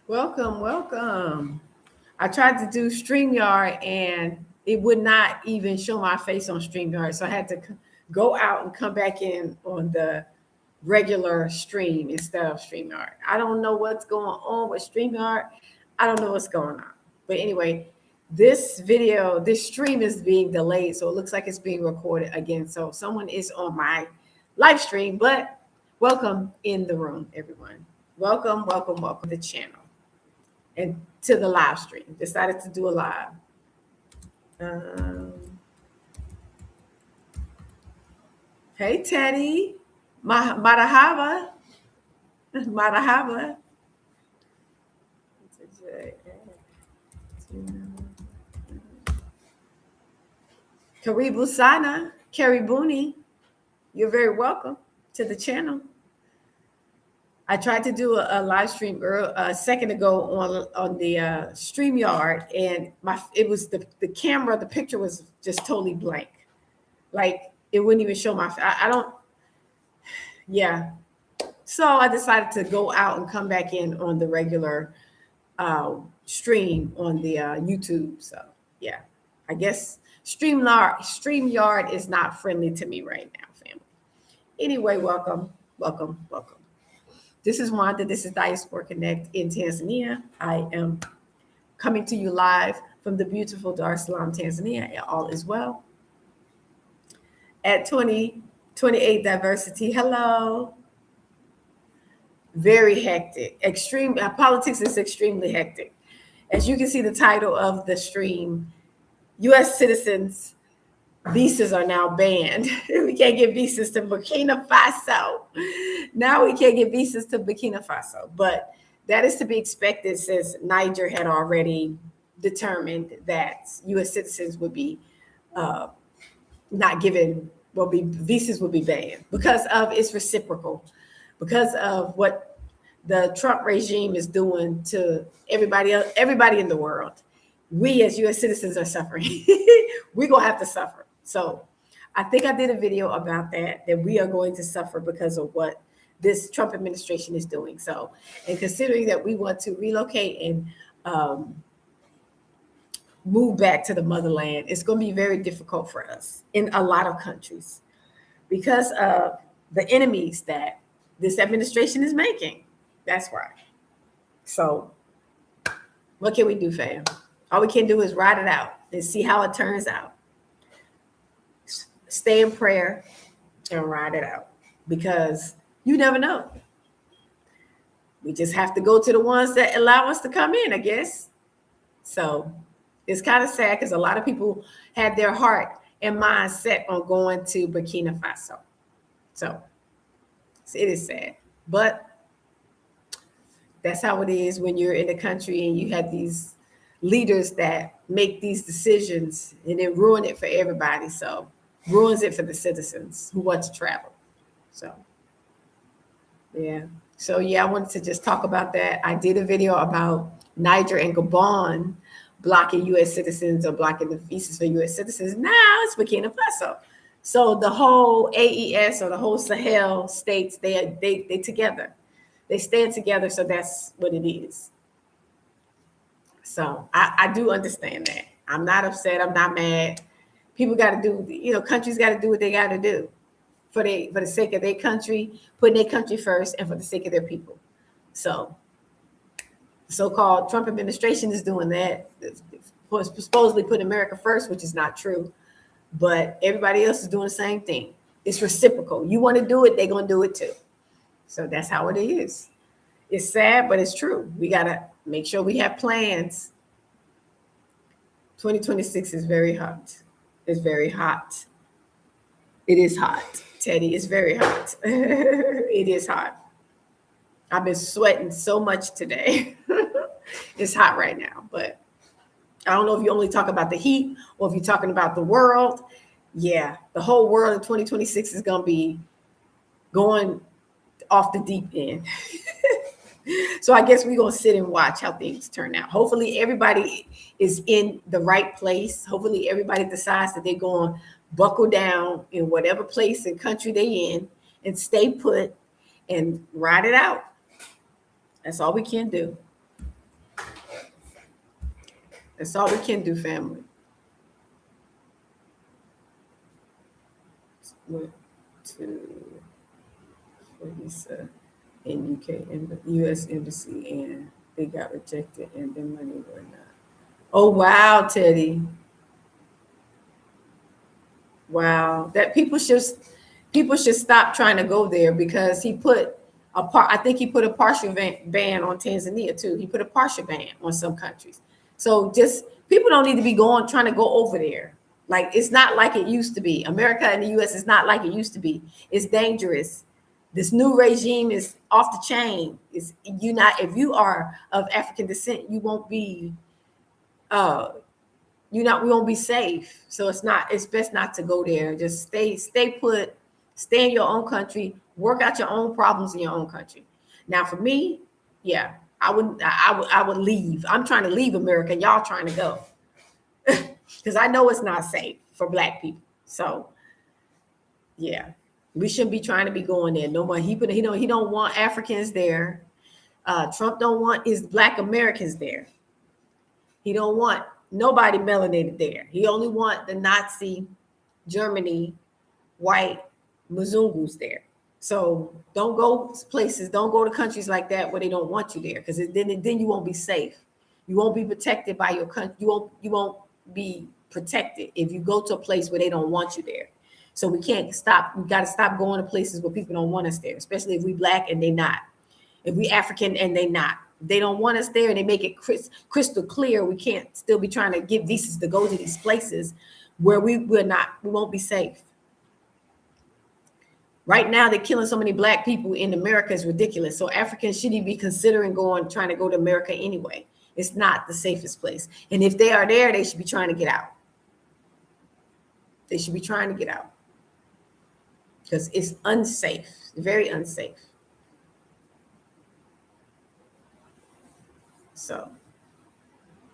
Welcome, welcome. I tried to do StreamYard and it would not even show my face on StreamYard. So I had to go out and come back in on the regular stream instead of StreamYard. I don't know what's going on with StreamYard. I don't know what's going on. But anyway, this stream is being delayed. So it looks like it's being recorded again. So someone is on my live stream, but welcome in the room, everyone. Welcome, welcome, welcome to the channel and to the live stream. Decided to do a live. Um, hey, Teddy. Marahaba. Marahaba. Karibu Sana. Karibuni. You're very welcome to the channel. I tried to do a live stream a second ago on the StreamYard, and it was the camera, the picture was just totally blank. Like it wouldn't even show my. I don't. Yeah. So I decided to go out and come back in on the regular stream on the YouTube. So yeah, I guess StreamYard is not friendly to me right now, family. Anyway, welcome, welcome, welcome. This is Wanda. This is Diaspora Connect in Tanzania. I am coming to you live from the beautiful Dar es Salaam, Tanzania. All is well. At 2028 Diversity. Hello. Very hectic. Extreme politics is extremely hectic. As you can see, the title of the stream, U.S. citizens visas are now banned. We can't get visas to Burkina Faso. Now we can't get visas to Burkina Faso. But that is to be expected since Niger had already determined that U.S. citizens would be not given, visas would be banned because of it's reciprocal, because of what the Trump regime is doing to everybody else, everybody in the world. We as U.S. citizens are suffering. We're going to have to suffer. So I think I did a video about that we are going to suffer because of what this Trump administration is doing. So, and considering that we want to relocate and move back to the motherland, it's going to be very difficult for us in a lot of countries because of the enemies that this administration is making. That's why. So what can we do, fam? All we can do is ride it out and see how it turns out. Stay in prayer and ride it out because you never know. We just have to go to the ones that allow us to come in, I guess. So it's kind of sad because a lot of people had their heart and mind set on going to Burkina Faso. So it is sad, but that's how it is when you're in the country and you have these leaders that make these decisions and then ruin it for everybody. So ruins it for the citizens who want to travel. So, yeah. So, yeah, I wanted to just talk about that. I did a video about Niger and Gabon blocking U.S. citizens or blocking the visas for U.S. citizens. Now it's Burkina Faso. So the whole AES or the whole Sahel states, they together. They stand together. So that's what it is. So I do understand that. I'm not upset. I'm not mad. People got to do, countries got to do what they got to do for the sake of their country, putting their country first and for the sake of their people. So the so-called Trump administration is doing that. Supposedly put America first, which is not true. But everybody else is doing the same thing. It's reciprocal. You want to do it, they're going to do it too. So that's how it is. It's sad, but it's true. We got to make sure we have plans. 2026 is very hot. It's very hot. It is hot, Teddy. It's very hot. It is hot. I've been sweating so much today. It's hot right now, but I don't know if you only talk about the heat or if you're talking about the world. Yeah, the whole world in 2026 is going to be going off the deep end. So I guess we're going to sit and watch how things turn out. Hopefully everybody is in the right place. Hopefully everybody decides that they're going to buckle down in whatever place and country they're in and stay put and ride it out. That's all we can do. That's all we can do, family. Went to for visa in UK and the US embassy, and they got rejected, and their money were not. Oh wow, Teddy. Wow, that people should stop trying to go there because he put a part. I think he put a partial ban on Tanzania too. He put a partial ban on some countries. So just people don't need to be going trying to go over there. Like it's not like it used to be. America and the U.S. is not like it used to be. It's dangerous. This new regime is off the chain. It's you not if you are of African descent, you won't be uh we won't be safe. So it's best not to go there. Just stay put, stay in your own country, work out your own problems in your own country. Now for me, yeah, I would leave. I'm trying to leave America and y'all trying to go. Because I know it's not safe for black people. So yeah, we shouldn't be trying to be going there. No more. He don't want Africans there. Trump don't want his black Americans there. He don't want nobody melanated there. He only want the Nazi Germany white Mzungus there. So don't go places, don't go to countries like that where they don't want you there, because then you won't be safe. You won't be protected by your country. You won't be protected if you go to a place where they don't want you there. So we can't stop. We got to stop going to places where people don't want us there, especially if we black and they not. If we African and they not. They don't want us there and they make it crystal clear. We can't still be trying to give visas to go to these places where we won't be safe. Right now, they're killing so many black people in America is ridiculous. So Africans shouldn't be considering trying to go to America anyway. It's not the safest place. And if they are there, they should be trying to get out. They should be trying to get out because it's unsafe, very unsafe. So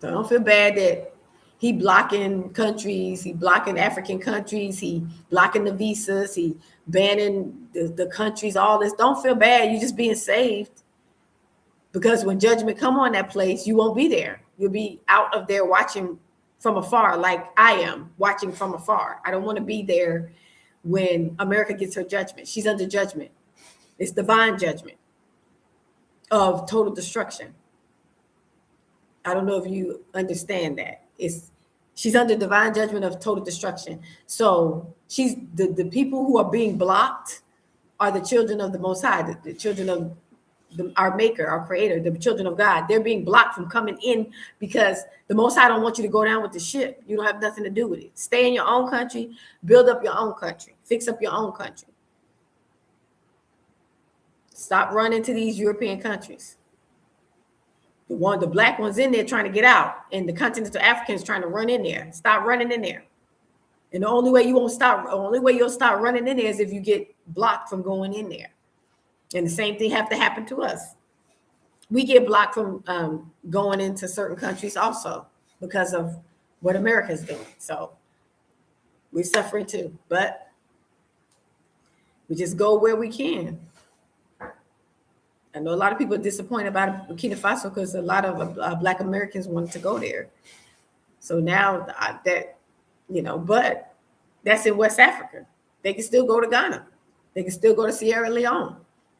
don't feel bad that he blocking countries, he blocking African countries, he blocking the visas, he banning the countries, all this. Don't feel bad. You're just being saved. Because when judgment come on that place, you won't be there. You'll be out of there watching from afar, like I am watching from afar. I don't want to be there when America gets her judgment. She's under judgment. It's divine judgment of total destruction. I don't know if you understand that. She's under divine judgment of total destruction. So she's the people who are being blocked are the children of the Most High, the children of our Maker, our Creator, the children of God. They're being blocked from coming in because the Most High don't want you to go down with the ship. You don't have nothing to do with it. Stay in your own country, build up your own country, fix up your own country. Stop running to these European countries. The black ones in there trying to get out, and the continental Africans trying to run in there. Stop running in there. And the only way you'll start running in there is if you get blocked from going in there. And the same thing have to happen to us. We get blocked from going into certain countries also because of what America's doing. So we're suffering too, but we just go where we can. I know a lot of people are disappointed about Burkina Faso because a lot of Black Americans wanted to go there. So now but that's in West Africa. They can still go to Ghana. They can still go to Sierra Leone.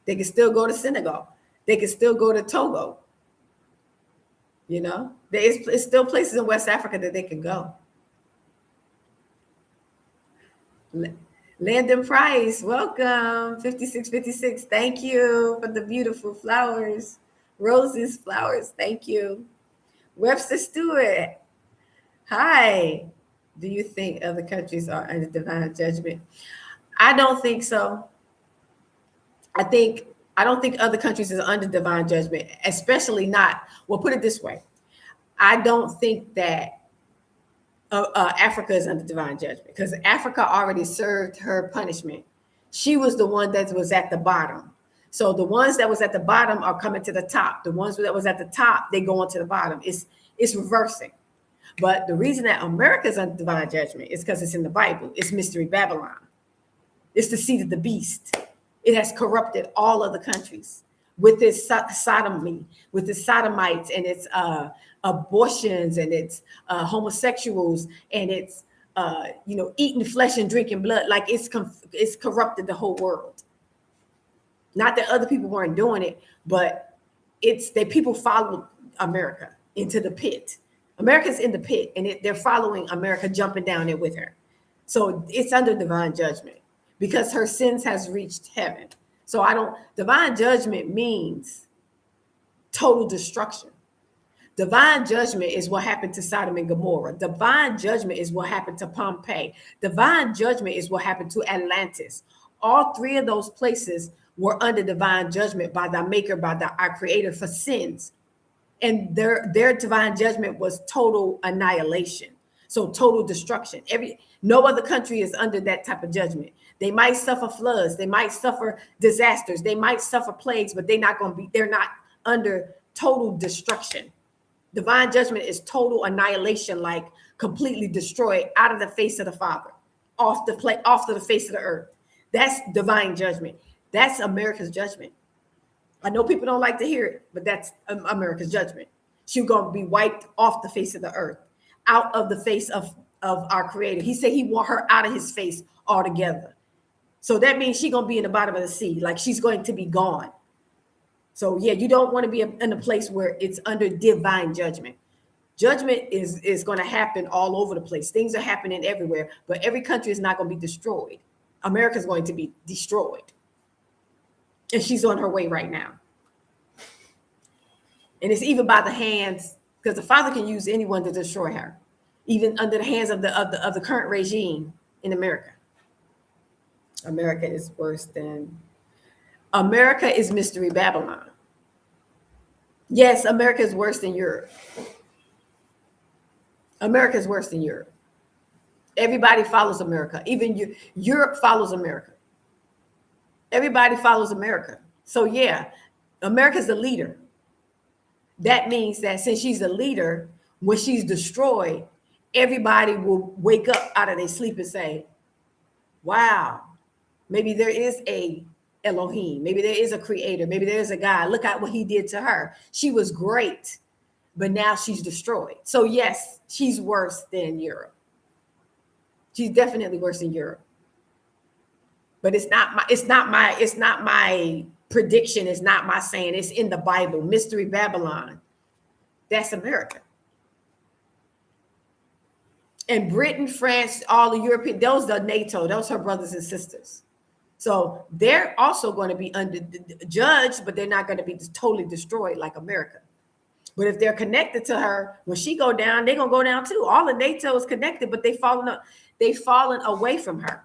They can still go to Senegal. They can still go to Togo. There's still places in West Africa that they can go. Landon Price, welcome. 5656. Thank you for the beautiful flowers. Roses, flowers. Thank you. Webster Stewart. Hi. Do you think other countries are under divine judgment? I don't think so. I don't think other countries are under divine judgment, especially not. Well, put it this way. I don't think that Africa is under divine judgment because Africa already served her punishment. She was the one that was at the bottom. So the ones that was at the bottom are coming to the top. The ones that was at the top, they go into the bottom. It's reversing. But the reason that America is under divine judgment is because it's in the Bible. It's Mystery Babylon. It's the seed of the beast. It has corrupted all other countries. with its sodomy, with its sodomites and its abortions and its homosexuals and its eating flesh and drinking blood. Like it's corrupted the whole world. Not that other people weren't doing it, but it's that people followed America into the pit. America's in the pit, and they're following America, jumping down there with her. So it's under divine judgment because her sins has reached heaven. So divine judgment means total destruction. Divine judgment is what happened to Sodom and Gomorrah. Divine judgment is what happened to Pompeii. Divine judgment is what happened to Atlantis. All three of those places were under divine judgment by the maker, by our creator for sins. And their divine judgment was total annihilation. So total destruction. No other country is under that type of judgment. They might suffer floods, they might suffer disasters, they might suffer plagues, but they're not under total destruction. Divine judgment is total annihilation, like completely destroyed out of the face of the Father, off the face of the earth. That's divine judgment. That's America's judgment. I know people don't like to hear it, but that's America's judgment. She's going to be wiped off the face of the earth, out of the face of our creator. He said he want her out of his face altogether. So that means she's going to be in the bottom of the sea, like she's going to be gone. So yeah, you don't want to be in a place where it's under divine judgment. Judgment is going to happen all over the place. Things are happening everywhere, but every country is not going to be destroyed. America's going to be destroyed. And she's on her way right now. And it's even by the hands, because the Father can use anyone to destroy her, even under the hands of the current regime in America. America is Mystery Babylon. Yes, America is worse than Europe. America is worse than Europe. Everybody follows America. Even Europe follows America. Everybody follows America. So yeah, America's the leader. That means that since she's the leader, when she's destroyed, everybody will wake up out of their sleep and say, wow, maybe there is a Elohim. Maybe there is a creator. Maybe there is a God. Look at what he did to her. She was great, but now she's destroyed. So yes, she's worse than Europe. She's definitely worse than Europe. But it's not my prediction. It's not my saying. It's in the Bible. Mystery Babylon. That's America. And Britain, France, all the European, those are NATO. Those are her brothers and sisters. So they're also going to be judged, but they're not going to be totally destroyed like America. But if they're connected to her, when she go down, they're going to go down too. All of NATO is connected, but they've fallen away from her.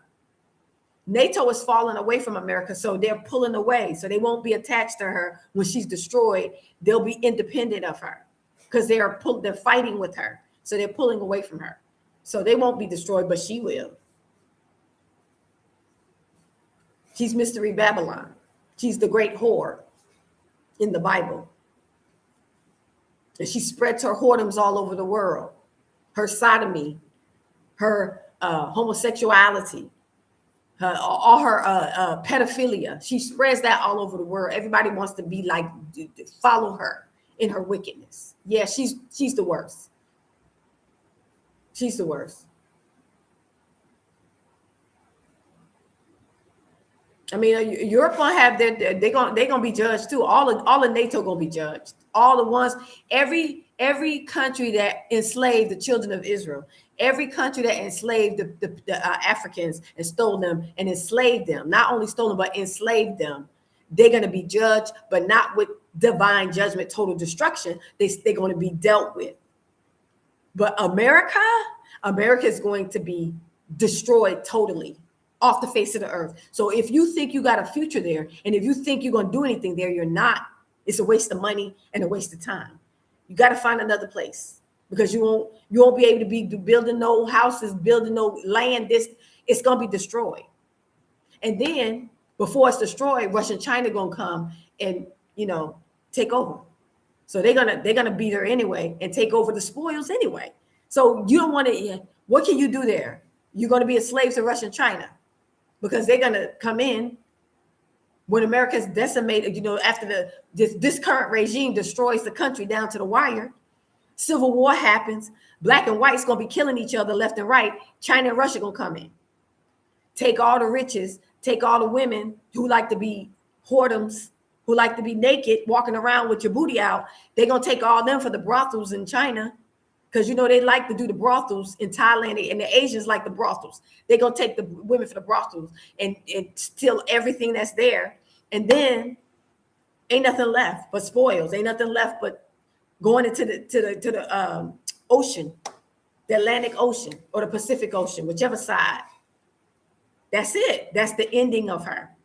NATO is falling away from America, so they're pulling away. So they won't be attached to her when she's destroyed. They'll be independent of her because they're fighting with her. So they're pulling away from her. So they won't be destroyed, but she will. She's Mystery Babylon. She's the great whore in the Bible. And she spreads her whoredoms all over the world. Her sodomy, her homosexuality, all her pedophilia. She spreads that all over the world. Everybody wants to be like, follow her in her wickedness. Yeah, she's the worst. She's the worst. I mean, Europe gonna have they're gonna be judged too. All of NATO gonna be judged. All the ones, every country that enslaved the children of Israel, every country that enslaved the Africans and stole them and enslaved them, not only stolen but enslaved them, they're gonna be judged, but not with divine judgment, total destruction. They're going to be dealt with. But America is going to be destroyed totally off the face of the earth. So if you think you got a future there, and if you think you're going to do anything there, you're not. It's a waste of money and a waste of time. You got to find another place because you won't be able to be building no houses, building no land. It's going to be destroyed. And then before it's destroyed, Russia and China going to come and, take over. So they're gonna beat her anyway and take over the spoils anyway. So you don't want to. What can you do there? You're going to be a slave to Russia and China because they're going to come in When America's decimated, after this current regime destroys the country down to the wire, civil war happens, black and white's gonna be killing each other left and right. China and Russia gonna come in, take all the riches, take all the women who like to be whoredoms, who like to be naked, walking around with your booty out. They're gonna take all them for the brothels in China. Because they like to do the brothels in Thailand, and the Asians like the brothels. They're gonna take the women for the brothels and steal everything that's there. And then ain't nothing left but spoils. Ain't nothing left but going into the ocean, the Atlantic Ocean or the Pacific Ocean, whichever side. That's it. That's the ending of her.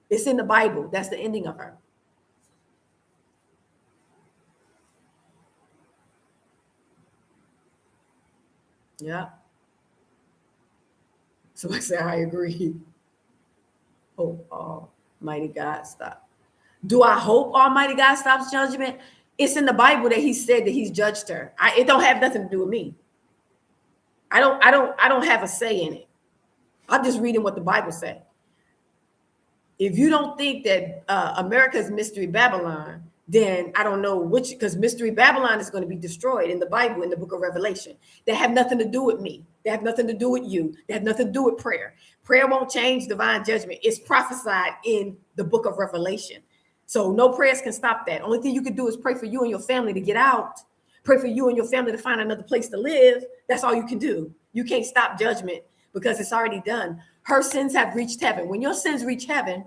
It's in the Bible. That's the ending of her. Yeah. So I say I agree. Hope Almighty God stop. Do I hope Almighty God stops judgment? It's in the Bible that he said that he's judged her. It don't have nothing to do with me. I don't have a say in it. I'm just reading what the Bible said. If you don't think that America's Mystery Babylon, then I don't know which, because Mystery Babylon is going to be destroyed in the Bible, in the book of Revelation. They have nothing to do with me. They have nothing to do with you. They have nothing to do with prayer. Prayer won't change divine judgment. It's prophesied in the book of Revelation. So no prayers can stop that. Only thing you can do is pray for you and your family to get out. Pray for you and your family to find another place to live. That's all you can do. You can't stop judgment because it's already done. Her sins have reached heaven. When your sins reach heaven,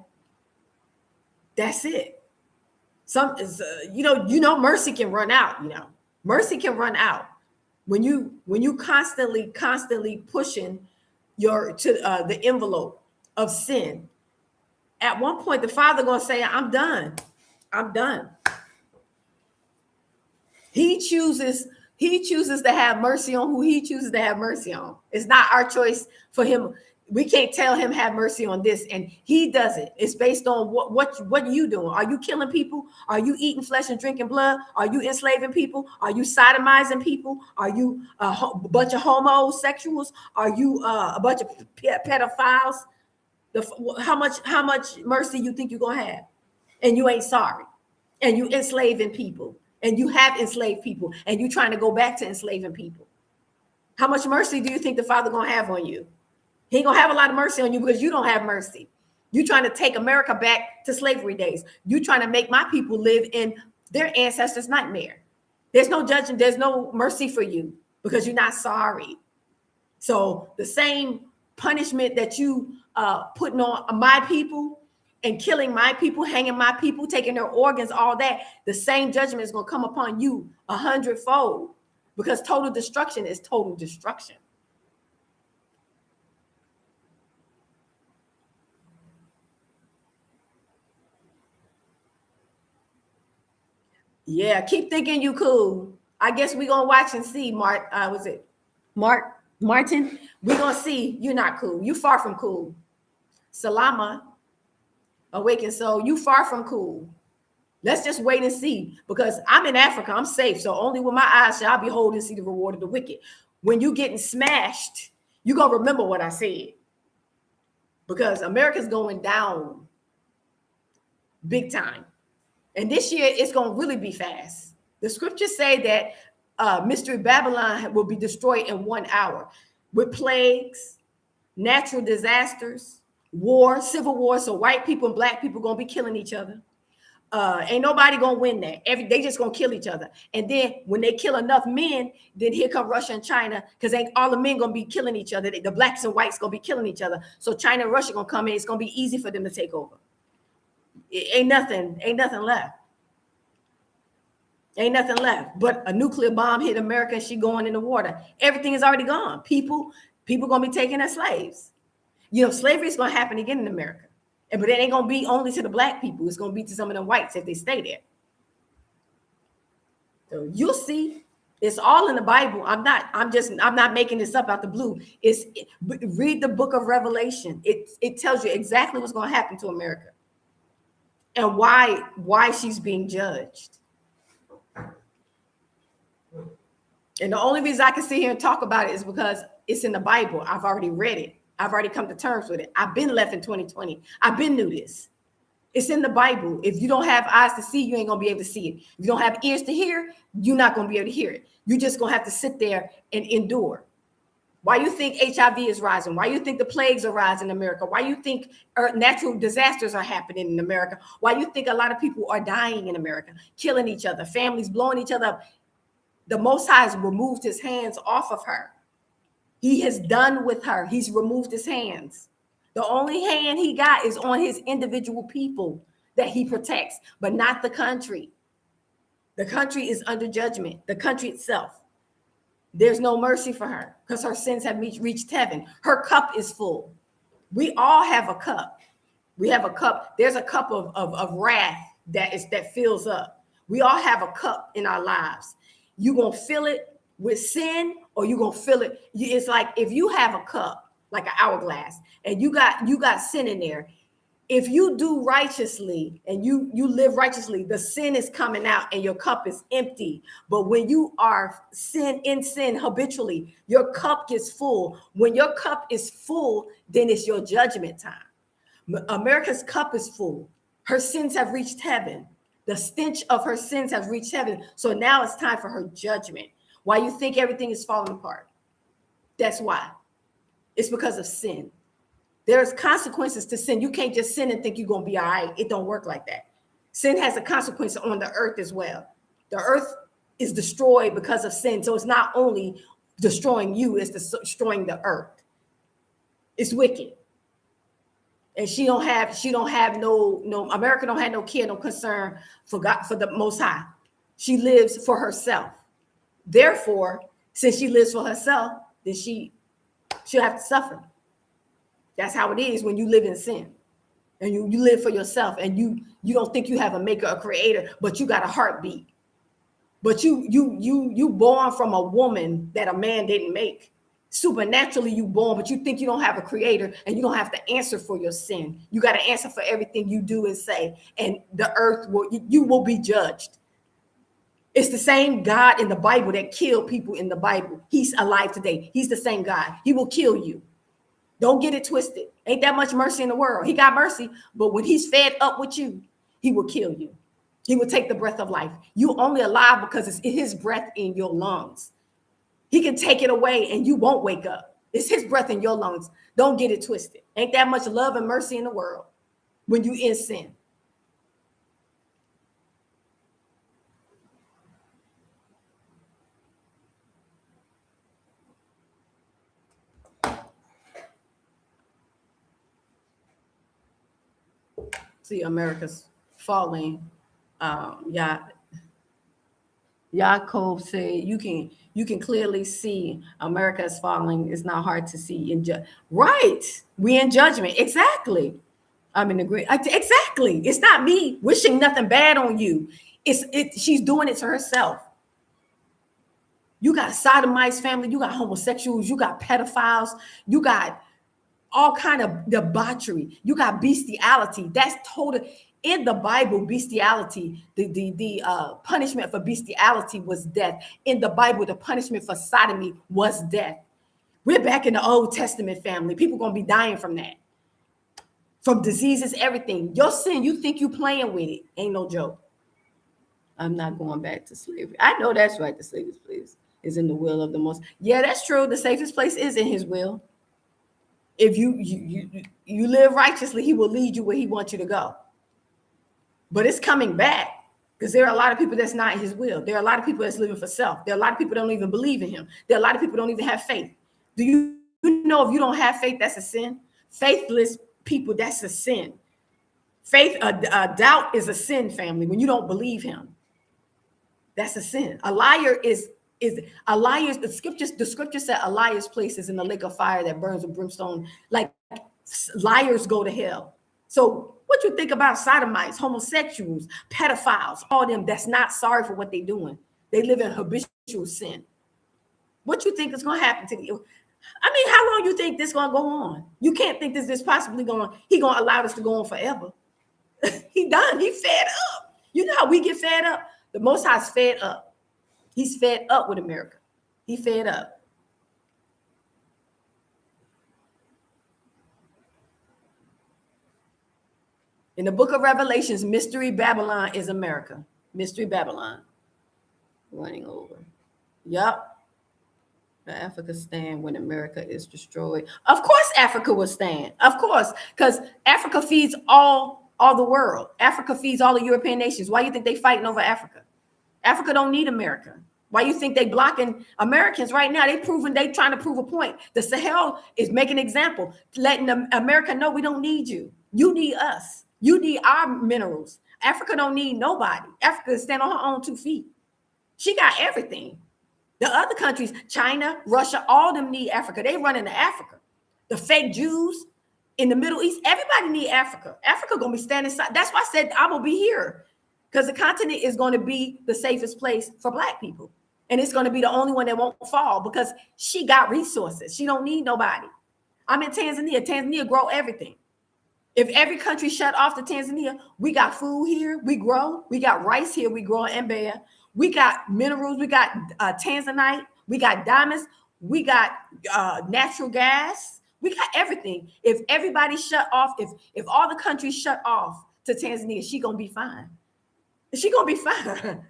that's it. Mercy can run out. Mercy can run out when you constantly pushing the envelope of sin. At one point, the Father gonna say, "I'm done. I'm done." He chooses to have mercy on who he chooses to have mercy on. It's not our choice for him. We can't tell him have mercy on this, and he does it. It's based on what you doing. Are you killing people? Are you eating flesh and drinking blood? Are you enslaving people? Are you sodomizing people? Are you a bunch of homosexuals? Are you a bunch of pedophiles? How much mercy you think you're gonna have? And you ain't sorry, and you enslaving people, and you have enslaved people, and you trying to go back to enslaving people. How much mercy do you think the Father gonna have on you? He ain't gonna have a lot of mercy on you because you don't have mercy. You trying to take America back to slavery days. You trying to make my people live in their ancestors' nightmare. There's no judgment. There's no mercy for you because you're not sorry. So the same punishment that you putting on my people and killing my people, hanging my people, taking their organs, all that, the same judgment is gonna come upon you 100-fold because total destruction is total destruction. Yeah, keep thinking you cool. I guess we're gonna watch and see, Martin? We're gonna see you're not cool. You far from cool. Salama, awakened soul, you far from cool. Let's just wait and see, because I'm in Africa, I'm safe. So only with my eyes shall I behold and see the reward of the wicked. When you getting smashed, you're gonna remember what I said. Because America's going down big time. And this year, it's going to really be fast. The scriptures say that Mystery Babylon will be destroyed in 1 hour with plagues, natural disasters, war, civil war. So white people and black people going to be killing each other. Ain't nobody going to win that. They just going to kill each other. And then when they kill enough men, then here come Russia and China, because ain't all the men going to be killing each other. The blacks and whites going to be killing each other. So China and Russia going to come in. It's going to be easy for them to take over. Ain't nothing left. Ain't nothing left. But a nuclear bomb hit America and she going in the water. Everything is already gone. People gonna be taken as slaves. Slavery is gonna happen again in America. But it ain't gonna be only to the black people. It's gonna be to some of the whites if they stay there. So you'll see. It's all in the Bible. I'm not making this up out the blue. Read the book of Revelation. It tells you exactly what's gonna happen to America. And why she's being judged. And the only reason I can sit here and talk about it is because it's in the Bible. I've already read it. I've already come to terms with it. I've been left in 2020. I've been knew this. It's in the Bible. If you don't have eyes to see, you ain't gonna be able to see it. If you don't have ears to hear, you're not gonna be able to hear it. You're just gonna have to sit there and endure. Why you think HIV is rising? Why you think the plagues are rising in America? Why you think natural disasters are happening in America? Why you think a lot of people are dying in America, killing each other, families blowing each other up? The Most High has removed his hands off of her. He has done with her. He's removed his hands. The only hand he got is on his individual people that he protects, but not the country. The country is under judgment. The country itself. There's no mercy for her because her sins have reached heaven. Her cup is full. We all have a cup. We have a cup. There's a cup of wrath that fills up. We all have a cup in our lives. You gonna fill it with sin, or you gonna fill it. It's like if you have a cup, like an hourglass, and you got sin in there. If you do righteously and you live righteously, the sin is coming out and your cup is empty. But when you are in sin habitually, your cup gets full. When your cup is full, then it's your judgment time. America's cup is full. Her sins have reached heaven. The stench of her sins has reached heaven. So now it's time for her judgment. Why you think everything is falling apart? That's why. It's because of sin. There's consequences to sin. You can't just sin and think you're going to be all right. It don't work like that. Sin has a consequence on the earth as well. The earth is destroyed because of sin. So it's not only destroying you, it's destroying the earth. It's wicked. And she don't have no America don't have no care, no concern for God, for the Most High. She lives for herself. Therefore, since she lives for herself, then she'll have to suffer. That's how it is when you live in sin and you live for yourself and you don't think you have a maker, a creator, but you got a heartbeat. But you born from a woman that a man didn't make. Supernaturally you born, but you think you don't have a creator and you don't have to answer for your sin. You got to answer for everything you do and say, and the earth you will be judged. It's the same God in the Bible that killed people in the Bible. He's alive today. He's the same God. He will kill you. Don't get it twisted. Ain't that much mercy in the world. He got mercy, but when he's fed up with you, he will kill you. He will take the breath of life. You only alive because it's his breath in your lungs. He can take it away and you won't wake up. It's his breath in your lungs. Don't get it twisted. Ain't that much love and mercy in the world when you in sin. See, America's falling. Yaakov said, you can clearly see America is falling. It's not hard to see. Right. We in judgment. Exactly. I'm in agreement. Exactly. It's not me wishing nothing bad on you. She's doing it to herself. You got sodomites family. You got homosexuals. You got pedophiles. You got all kind of debauchery. You got bestiality. That's total. In the Bible, bestiality, the punishment for bestiality was death. In the Bible, the punishment for sodomy was death. We're back in the Old Testament family. People gonna be dying from that. From diseases, everything. Your sin, you think you playing with it. Ain't no joke. I'm not going back to slavery. I know that's right. The safest place is in the will of the Most. Yeah, that's true. The safest place is in his will. If you live righteously, he will lead you where he wants you to go. But it's coming back because there are a lot of people that's not in his will. There are a lot of people that's living for self. There are a lot of people that don't even believe in him. There are a lot of people that don't even have faith. Do you know if you don't have faith, that's a sin? Faithless people, that's a sin. Faith, doubt is a sin, family. When you don't believe him, that's a sin. A liar is a liar's. The scripture said a liar's place is in the lake of fire that burns with brimstone. Like liars go to hell. So what you think about sodomites, homosexuals, pedophiles, all them that's not sorry for what they're doing? They live in habitual sin. What you think is going to happen to you? I mean, how long you think this going to go on? You can't think this is possibly going. He going to allow this to go on forever. He done. He fed up. You know how we get fed up? The Most High's fed up. He's fed up with America. He fed up. In the book of Revelations, Mystery Babylon is America. Mystery Babylon. Running over. Yep. Africa stand when America is destroyed. Of course, Africa will stand. Of course, because Africa feeds all the world. Africa feeds all the European nations. Why do you think they fighting over Africa? Africa don't need America. Why you think they blocking Americans right now? They trying to prove a point. The Sahel is making an example, letting America know we don't need you. You need us. You need our minerals. Africa don't need nobody. Africa stand on her own 2 feet. She got everything. The other countries, China, Russia, all of them need Africa. They run into Africa. The fake Jews in the Middle East, everybody need Africa. Africa gonna be standing side. That's why I said I'm gonna be here, because the continent is going to be the safest place for Black people, and it's going to be the only one that won't fall because she got resources. She don't need nobody. I'm in Tanzania. Tanzania grow everything. If every country shut off to Tanzania, we got food here. We grow. We got rice here. We grow in Mbeya. We got minerals. We got tanzanite. We got diamonds. We got natural gas. We got everything. If everybody shut off, if all the countries shut off to Tanzania, she gonna be fine. She gonna be fine.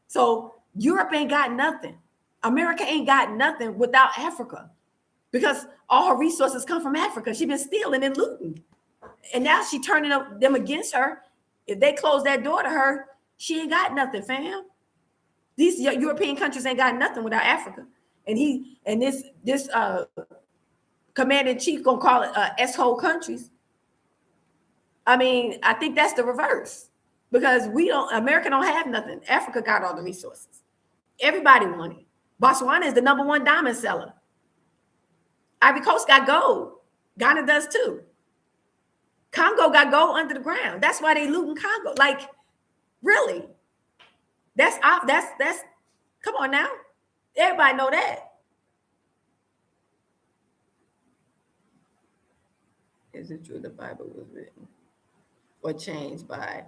So Europe ain't got nothing. America ain't got nothing without Africa, because all her resources come from Africa. She been stealing and looting, and now she turning them against her. If they close that door to her, she ain't got nothing, fam. These European countries ain't got nothing without Africa. And this commander in chief gonna call it S-hole countries. I mean, I think that's the reverse, because America don't have nothing. Africa got all the resources. Everybody want it. Botswana is the #1 diamond seller. Ivory Coast got gold. Ghana does too. Congo got gold under the ground. That's why they looting Congo. Like, really? That's come on now. Everybody know that. Is it true the Bible was written or changed by?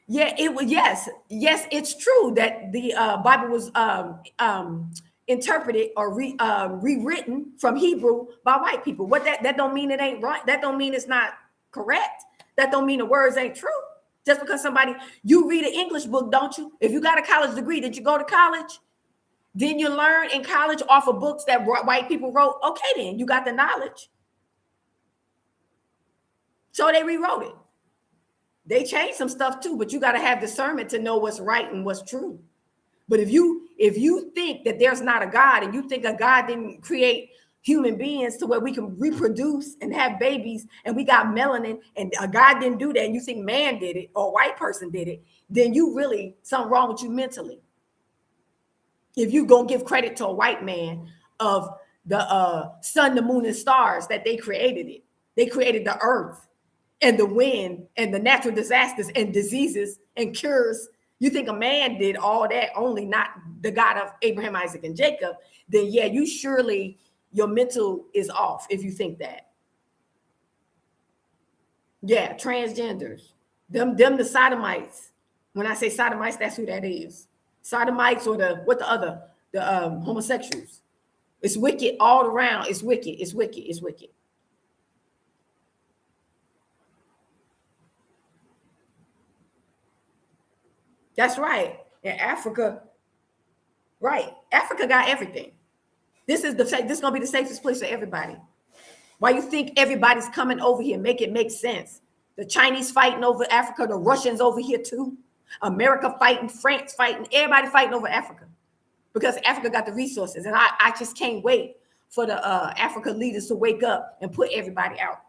Yeah, it was. Yes, it's true that the Bible was interpreted or rewritten from Hebrew by white people. What that don't mean it ain't right. That don't mean it's not correct. That don't mean the words ain't true. Just because you read an English book, don't you? If you got a college degree, did you go to college? Didn't you learn in college off of books that white people wrote? Okay, then you got the knowledge. So they rewrote it. They changed some stuff too, but you got to have discernment to know what's right and what's true. But if you think that there's not a God, and you think a God didn't create human beings to where we can reproduce and have babies, and we got melanin, and a God didn't do that, and you think man did it or a white person did it, then you really something wrong with you mentally. If you gonna give credit to a white man of the sun, the moon, and stars, that they created it. They created the earth and the wind and the natural disasters and diseases and cures. You think a man did all that, only not the God of Abraham, Isaac, and Jacob, then yeah, your mental is off if you think that. Yeah, transgenders. Them the sodomites. When I say sodomites, that's who that is. Sodomites, or the homosexuals. It's wicked all around. It's wicked. It's wicked. It's wicked. That's right. In Africa, right? Africa got everything. This is gonna be the safest place for everybody. Why you think everybody's coming over here? Make it make sense. The Chinese fighting over Africa, the Russians over here too. America fighting, France fighting, everybody fighting over Africa, because Africa got the resources. And I just can't wait for the Africa leaders to wake up and put everybody out.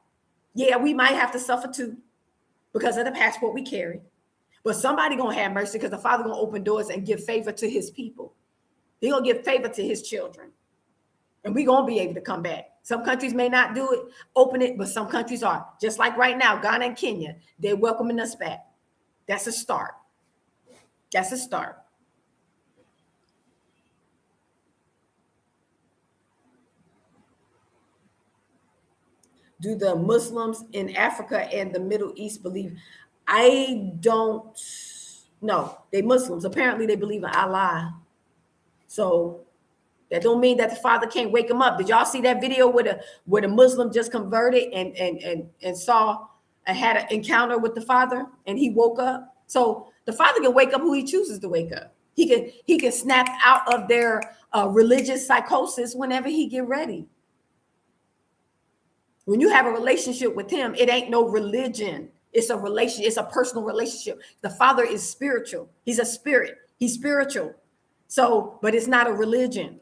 Yeah, we might have to suffer too because of the passport we carry. But somebody gonna have mercy, because the Father gonna open doors and give favor to his people. He gonna give favor to his children. And we gonna be able to come back. Some countries may not do it, open it, but some countries are. Just like right now, Ghana and Kenya, they're welcoming us back. That's a start. That's a start. Do the Muslims in Africa and the Middle East believe? I don't know. They Muslims. Apparently they believe in Allah. So that don't mean that the Father can't wake them up. Did y'all see that video where the Muslim just converted and saw had an encounter with the Father and he woke up. So the Father can wake up who he chooses to wake up. He can snap out of their religious psychosis whenever he get ready. When you have a relationship with him, it ain't no religion. It's a relation. It's a personal relationship. The Father is spiritual. He's a spirit. He's spiritual. So, but it's not a religion.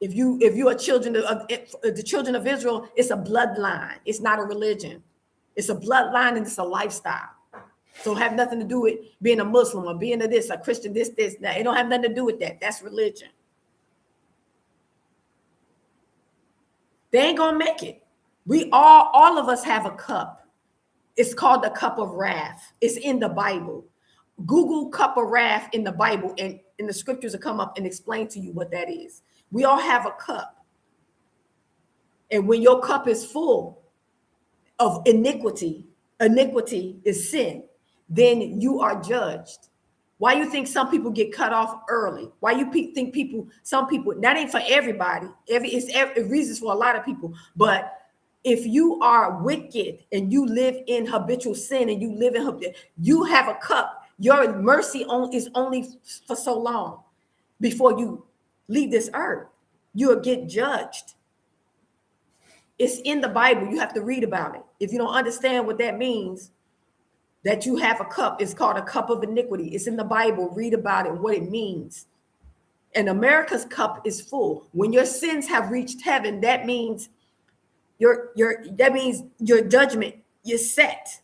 If you are children of the children of Israel, it's a bloodline. It's not a religion. It's a bloodline and it's a lifestyle. So it have nothing to do with being a Muslim or being a this, a Christian, this, that. It don't have nothing to do with that. That's religion. They ain't gonna make it. We all of us have a cup. It's called the cup of wrath. It's in the Bible. Google cup of wrath in the Bible, and in the scriptures will come up and explain to you what that is. We all have a cup. And when your cup is full of iniquity is sin, then you are judged. Why you think some people get cut off early? Why you think some people, that ain't for everybody. It's reasons for a lot of people. But if you are wicked and you live in habitual sin and you have a cup, your mercy is only for so long before you leave this earth. You'll get judged. It's in the Bible. You have to read about it. If you don't understand what that means, that you have a cup, it's called a cup of iniquity. It's in the Bible. Read about it, what it means. And America's cup is full. When your sins have reached heaven, that means your judgment is set.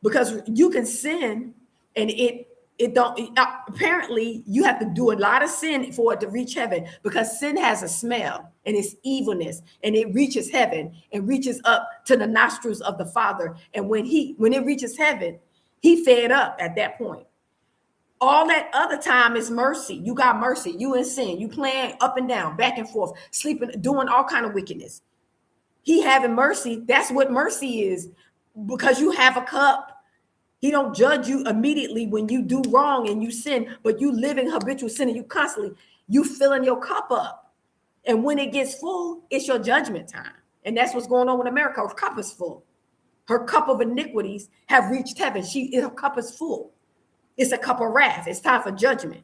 Because you can sin and apparently you have to do a lot of sin for it to reach heaven, because sin has a smell and it's evilness, and it reaches heaven and reaches up to the nostrils of the Father. And when it reaches heaven, he fed up at that point. All that other time is mercy. You got mercy. You in sin. You playing up and down, back and forth, sleeping, doing all kind of wickedness. He having mercy. That's what mercy is, because you have a cup. He don't judge you immediately when you do wrong and you sin, but you live in habitual sin and you filling your cup up. And when it gets full, it's your judgment time. And that's what's going on with America. Her cup is full. Her cup of iniquities have reached heaven. Her cup is full. It's a cup of wrath. It's time for judgment.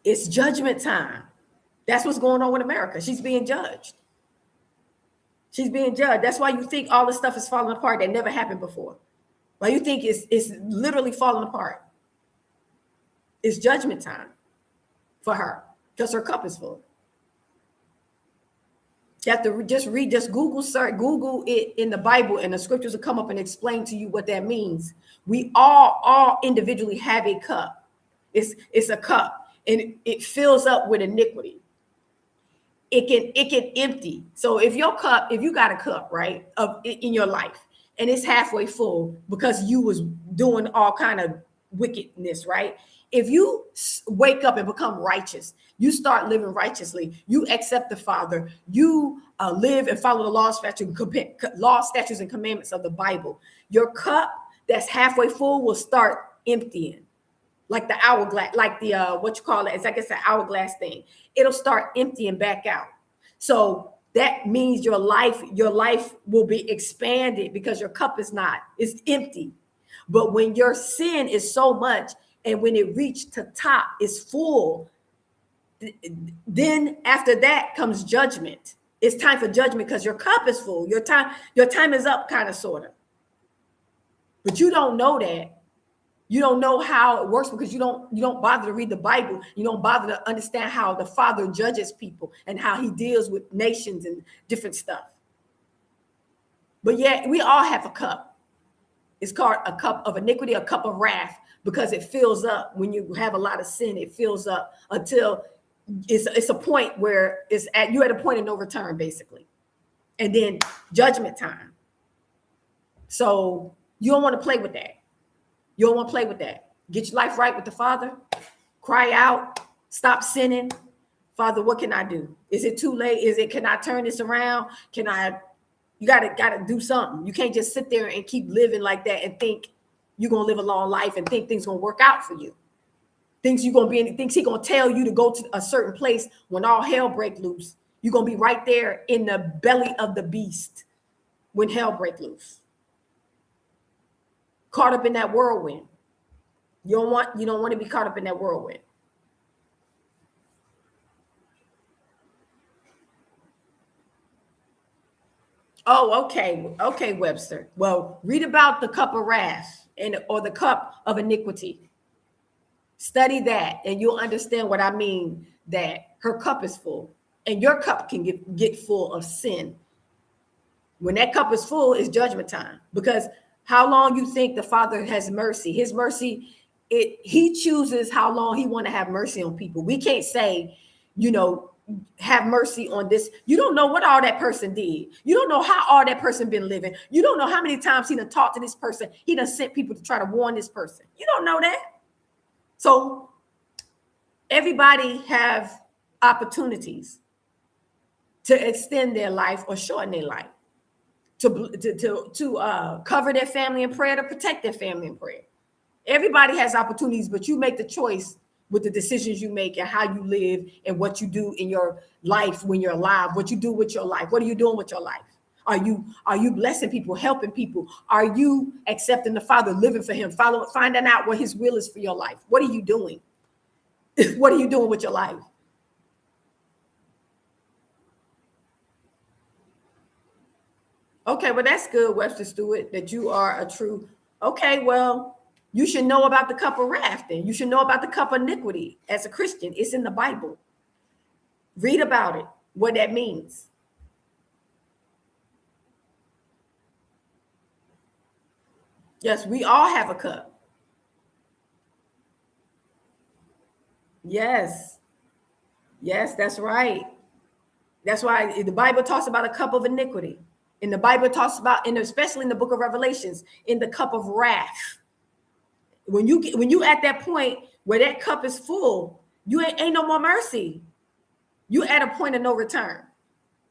It's judgment time. That's what's going on with America. She's being judged. She's being judged. That's why you think all this stuff is falling apart that never happened before. Why you think it's literally falling apart. It's judgment time for her because her cup is full. You have to just Google it in the Bible, and the scriptures will come up and explain to you what that means. We all individually have a cup. It's a cup, and it fills up with iniquity. It can empty. So if you got a cup, right, in your life, and it's halfway full because you was doing all kind of wickedness, right? If you wake up and become righteous, you start living righteously, you accept the Father, you live and follow the law, statutes, and commandments of the Bible, your cup that's halfway full will start emptying. Like the hourglass, like the it's like it's an hourglass thing. It'll start emptying back out. So that means your life will be expanded because your cup it's empty. But when your sin is so much, and when it reached to top, it's full, then after that comes judgment. It's time for judgment because your cup is full. Your time is up, kind of, sort of. But you don't know that. You don't know how it works because you don't bother to read the Bible. You don't bother to understand how the Father judges people and how he deals with nations and different stuff. But yeah, we all have a cup. It's called a cup of iniquity, a cup of wrath, because it fills up when you have a lot of sin. It fills up until it's a point where you're at a point of no return, basically. And then judgment time. So you don't want to play with that. You don't want to play with that. Get your life right with the Father. Cry out. Stop sinning. Father, what can I do? Is it too late? Can I turn this around? You gotta do something. You can't just sit there and keep living like that and think you're gonna live a long life and think things gonna work out for you. Thinks he gonna tell you to go to a certain place when all hell break loose. You're going to be right there in the belly of the beast when hell breaks loose. Caught up in that whirlwind. You don't want to be caught up in that whirlwind. Oh, okay. Okay, Webster. Well, read about the cup of wrath or the cup of iniquity. Study that and you'll understand what I mean, that her cup is full and your cup can get full of sin. When that cup is full, it's judgment time. Because how long you think the Father has mercy? His mercy, he chooses how long he want to have mercy on people. We can't say, have mercy on this. You don't know what all that person did. You don't know how all that person been living. You don't know how many times he done talked to this person. He done sent people to try to warn this person. You don't know that. So everybody have opportunities to extend their life or shorten their life, to cover their family in prayer, to protect their family in prayer. Everybody has opportunities, but you make the choice with the decisions you make and how you live and what you do in your life when you're alive, what you do with your life. What are you doing with your life? Are you blessing people, helping people? Are you accepting the Father, living for him, finding out what his will is for your life? What are you doing? What are you doing with your life? Okay, well, that's good, Webster Stewart, that you are a true. Okay, well, you should know about the cup of wrath then. You should know about the cup of iniquity as a Christian. It's in the Bible. Read about it, what that means. Yes, we all have a cup. Yes. Yes, that's right. That's why the Bible talks about a cup of iniquity. And the Bible talks about, and especially in the book of Revelations, in the cup of wrath. When you at that point where that cup is full, you ain't no more mercy. You at a point of no return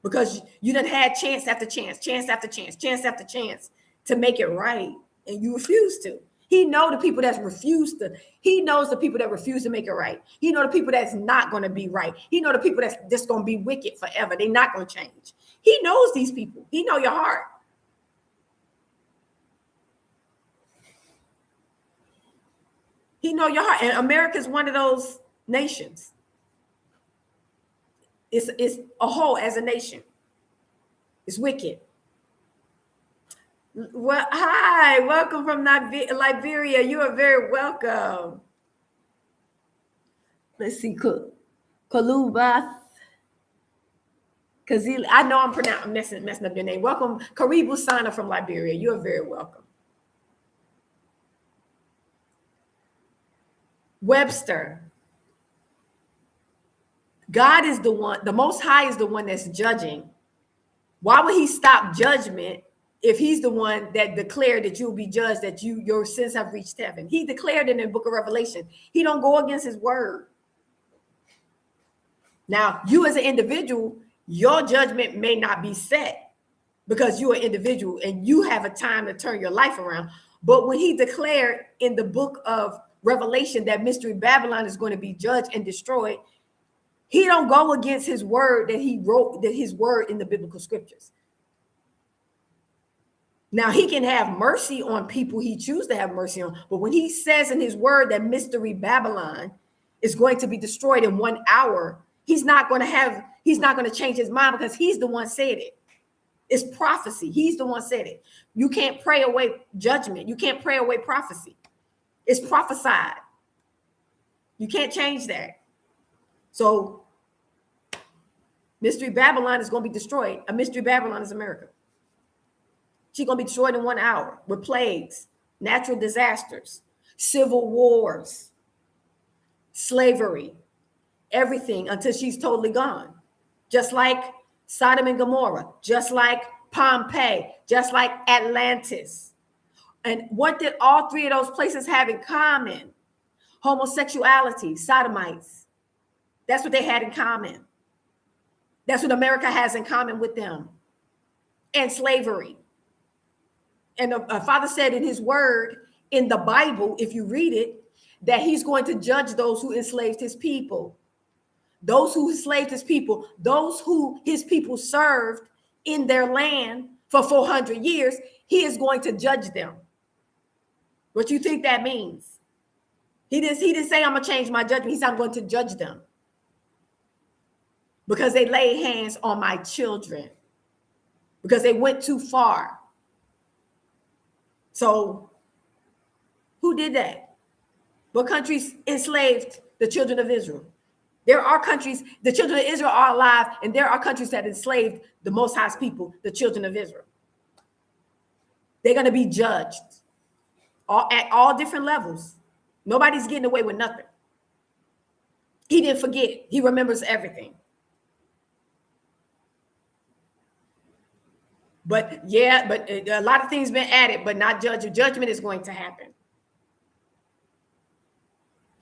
because you done had chance after chance, chance after chance, chance after chance to make it right, and you refuse to. He knows the people that refuse to. He knows the people that refuse to make it right. He knows the people that's not going to be right. He knows the people that's just going to be wicked forever. They're not going to change. He knows these people. He knows your heart. He knows your heart. And America is one of those nations. It's a whole as a nation. It's wicked. Well, hi, welcome from Liberia. You are very welcome. Let's see, Kaluba. Kazili, I know I'm messing up your name. Welcome, Karibu Sana from Liberia. You are very welcome. Webster. God is the one, the Most High is the one that's judging. Why would he stop judgment if he's the one that declared that you'll be judged, that your sins have reached heaven? He declared it in the book of Revelation. He don't go against his word. Now, you as an individual, your judgment may not be set because you're an individual and you have a time to turn your life around. But when he declared in the book of Revelation that Mystery Babylon is going to be judged and destroyed, he don't go against his word that he wrote, that his word in the biblical scriptures. Now, he can have mercy on people he chooses to have mercy on. But when he says in his word that Mystery Babylon is going to be destroyed in 1 hour, he's not going to change his mind because he's the one said it. It's prophecy. He's the one said it. You can't pray away judgment. You can't pray away prophecy. It's prophesied. You can't change that. So Mystery Babylon is going to be destroyed. A Mystery Babylon is America. She's going to be destroyed in 1 hour with plagues, natural disasters, civil wars, slavery, everything until she's totally gone. Just like Sodom and Gomorrah, just like Pompeii, just like Atlantis. And what did all three of those places have in common? Homosexuality, sodomites. That's what they had in common. That's what America has in common with them. And slavery. And the Father said in his word, in the Bible, if you read it, that he's going to judge those who enslaved his people. those who enslaved his people, those who his people served in their land for 400 years, he is going to judge them. What you think that means? He didn't say, I'm going to change my judgment. He said, I'm going to judge them because they laid hands on my children, because they went too far. So who did that? What countries enslaved the children of Israel? There are countries, the children of Israel are alive, and there are countries that enslaved the Most High's people, the children of Israel. They're going to be judged at all different levels. Nobody's getting away with nothing. He didn't forget. He remembers everything. But a lot of things been added, but not judgment. Judgment is going to happen.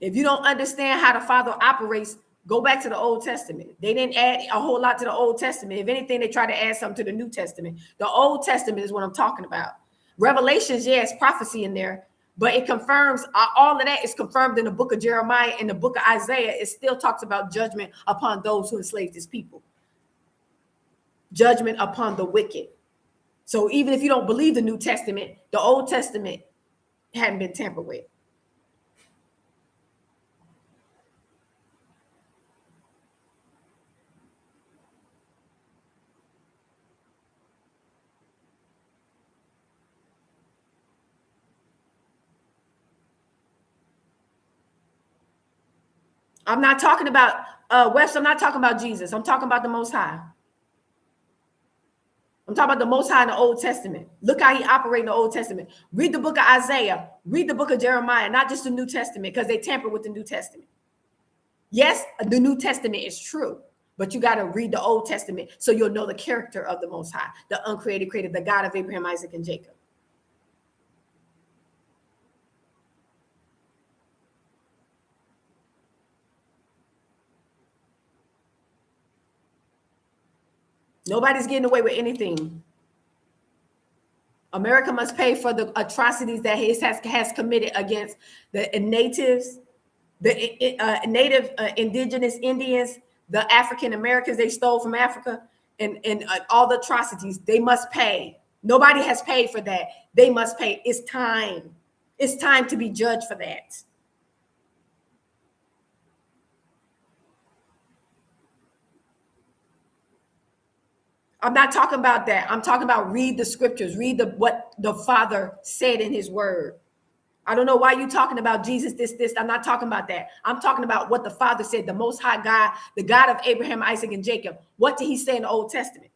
If you don't understand how the Father operates, go back to the Old Testament. They didn't add a whole lot to the Old Testament. If anything, they try to add something to the New Testament. The Old Testament is what I'm talking about. Revelations, yes, prophecy in there, but it confirms, all of that is confirmed in the book of Jeremiah. In the book of Isaiah, it still talks about judgment upon those who enslaved his people. Judgment upon the wicked. So even if you don't believe the New Testament, the Old Testament hadn't been tampered with. I'm not talking about West. I'm not talking about Jesus. I'm talking about the Most High. I'm talking about the Most High in the Old Testament. Look how he operated in the Old Testament. Read the book of Isaiah. Read the book of Jeremiah, not just the New Testament, because they tampered with the New Testament. Yes, the New Testament is true, but you got to read the Old Testament so you'll know the character of the Most High, the uncreated creator, the God of Abraham, Isaac, and Jacob. Nobody's getting away with anything. America must pay for the atrocities that he has committed against the natives, the native indigenous Indians, the African Americans they stole from Africa, and all the atrocities. They must pay. Nobody has paid for that. They must pay. It's time. It's time to be judged for that. I'm not talking about that. I'm talking about read the scriptures, read what the Father said in his word. I don't know why you're talking about Jesus, this. I'm not talking about that. I'm talking about what the Father said, the Most High God, the God of Abraham, Isaac, and Jacob. What did he say in the Old Testament?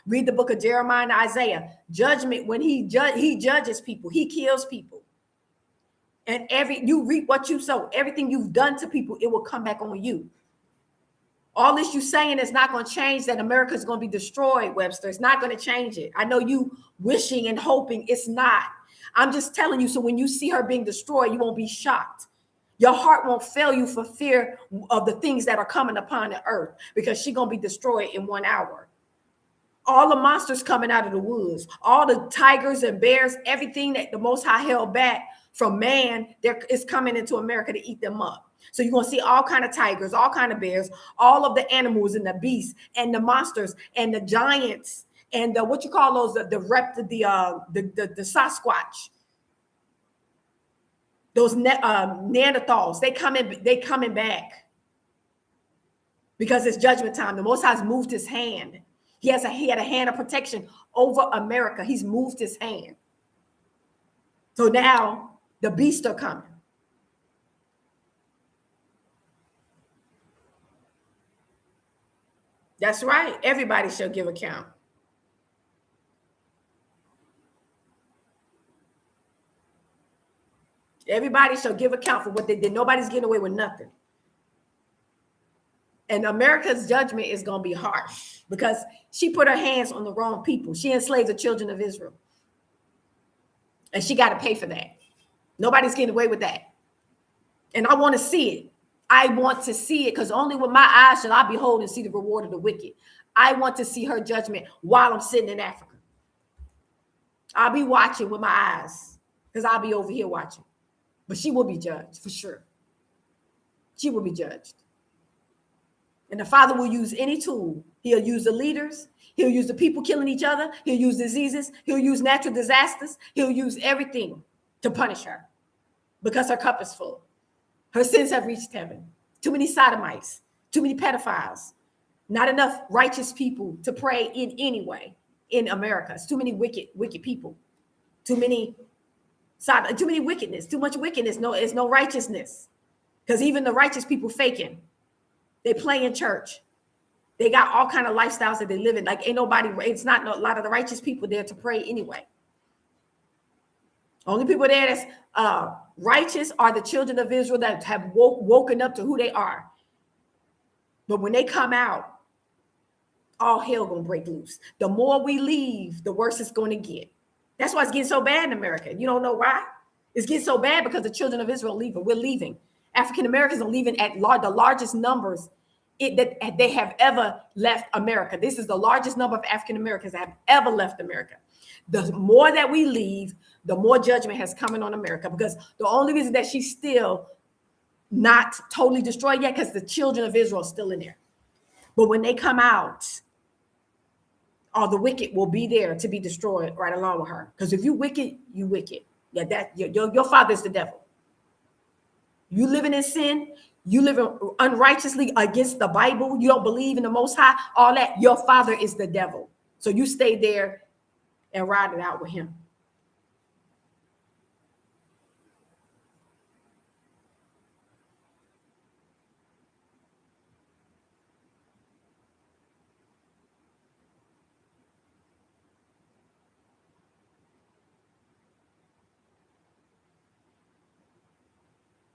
Read the book of Jeremiah and Isaiah. Judgment, when he judges people, he kills people. And you reap what you sow. Everything you've done to people, it will come back on you. All this you saying is not going to change that America is going to be destroyed, Webster. It's not going to change it. I know you wishing and hoping. It's not. I'm just telling you, so when you see her being destroyed, you won't be shocked. Your heart won't fail you for fear of the things that are coming upon the earth, because she's going to be destroyed in 1 hour. All the monsters coming out of the woods, all the tigers and bears, everything that the Most High held back from man, is coming into America to eat them up. So you're going to see all kind of tigers, all kind of bears, all of the animals and the beasts and the monsters and the giants and the, what you call those, the Sasquatch, those Neanderthals. They coming back because it's judgment time. The Most High's moved his hand. He had a hand of protection over America. He's moved his hand. So now the beasts are coming. That's right. Everybody shall give account. Everybody shall give account for what they did. Nobody's getting away with nothing. And America's judgment is going to be harsh because she put her hands on the wrong people. She enslaved the children of Israel. And she got to pay for that. Nobody's getting away with that. And I want to see it. I want to see it because only with my eyes shall I behold and see the reward of the wicked. I want to see her judgment while I'm sitting in Africa. I'll be watching with my eyes because I'll be over here watching. But she will be judged for sure. She will be judged. And the Father will use any tool. He'll use the leaders. He'll use the people killing each other. He'll use diseases. He'll use natural disasters. He'll use everything to punish her because her cup is full. Her sins have reached heaven. Too many sodomites, too many pedophiles, not enough righteous people to pray in any way in America. It's too many wicked people, too many wickedness, too much wickedness. No, it's no righteousness, because even the righteous people faking. They play in church. They got all kind of lifestyles that they live in. Like ain't nobody. It's not a lot of the righteous people there to pray anyway. Only people there that's righteous are the children of Israel that have woken up to who they are. But when they come out, all hell gonna break loose. The more we leave, the worse it's gonna get. That's why it's getting so bad in America. You don't know why? It's getting so bad because the children of Israel are leaving. We're leaving. African Americans are leaving at the largest numbers that they have ever left America. This is the largest number of African Americans that have ever left America. The more that we leave, the more judgment has come in on America, because the only reason that she's still not totally destroyed yet, because the children of Israel are still in there. But when they come out, all the wicked will be there to be destroyed right along with her. Because if you wicked, you wicked. Yeah, that your father is the devil. You living in sin, you living unrighteously against the Bible, you don't believe in the Most High, all that, your father is the devil. So you stay there and ride it out with him.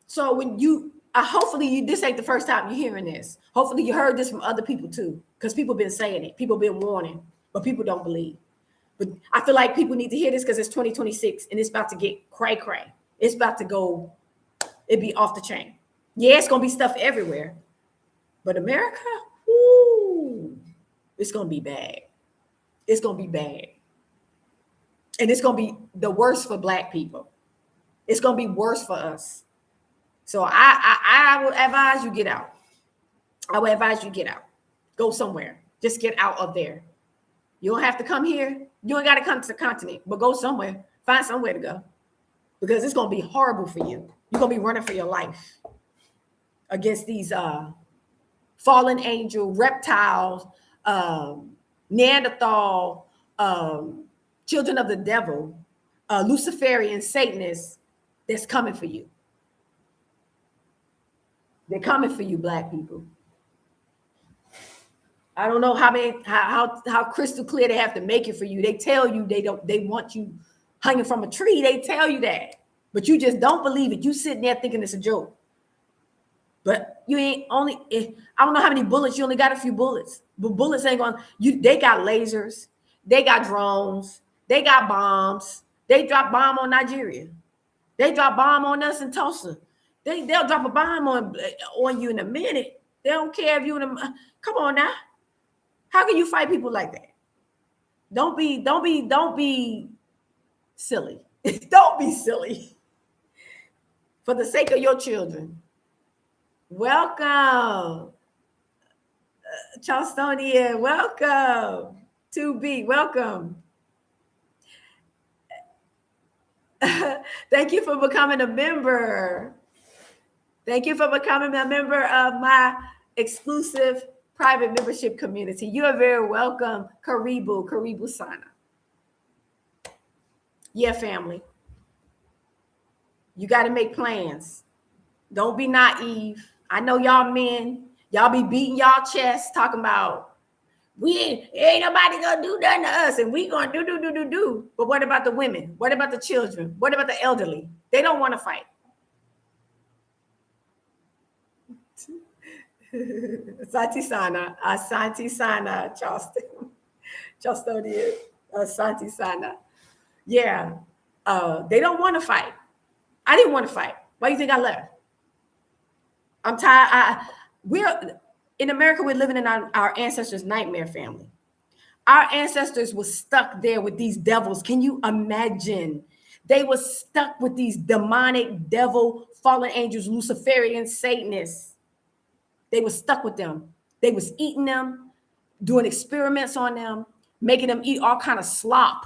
So when you, hopefully this ain't the first time you're hearing this. Hopefully you heard this from other people too, because people been saying it. People been warning, but people don't believe. But I feel like people need to hear this because it's 2026 and it's about to get cray-cray. It's about to go, it'd be off the chain. Yeah, it's going to be stuff everywhere. But America, whoo, it's going to be bad. It's going to be bad. And it's going to be the worst for Black people. It's going to be worse for us. So I would advise you get out. I would advise you get out. Go somewhere. Just get out of there. You don't have to come here. You ain't got to come to the continent, but go somewhere. Find somewhere to go. Because it's going to be horrible for you. You're going to be running for your life against these fallen angel, reptiles, Neanderthal, children of the devil, Luciferian, Satanists that's coming for you. They're coming for you, Black people. I don't know how crystal clear they have to make it for you. They tell you they want you hanging from a tree. They tell you that, but you just don't believe it. You sitting there thinking it's a joke. But you ain't only, I don't know how many bullets, you only got a few bullets. But bullets ain't going, they got lasers, they got drones, they got bombs. They drop bomb on Nigeria. They drop bomb on us in Tulsa. They'll drop a bomb on you in a minute. They don't care if you come on now. How can you fight people like that? Don't be silly. Don't be silly. For the sake of your children. Welcome. Charlestonian, welcome. 2B, welcome. Thank you for becoming a member. Thank you for becoming a member of my exclusive private membership community. You are very welcome. Karibu sana. Yeah, family. You got to make plans. Don't be naive. I know y'all men, y'all be beating y'all chests talking about ain't nobody gonna do nothing to us and we gonna do. But what about the women? What about the children? What about the elderly? They don't want to fight. Asante Sana, Charlestonian, Asante Sana. Yeah, they don't want to fight. I didn't want to fight. Why do you think I left? I'm tired. We're in America. We're living in our ancestors' nightmare family. Our ancestors were stuck there with these devils. Can you imagine? They were stuck with these demonic devil, fallen angels, Luciferian, Satanists. They were stuck with them. They was eating them, doing experiments on them, making them eat all kind of slop,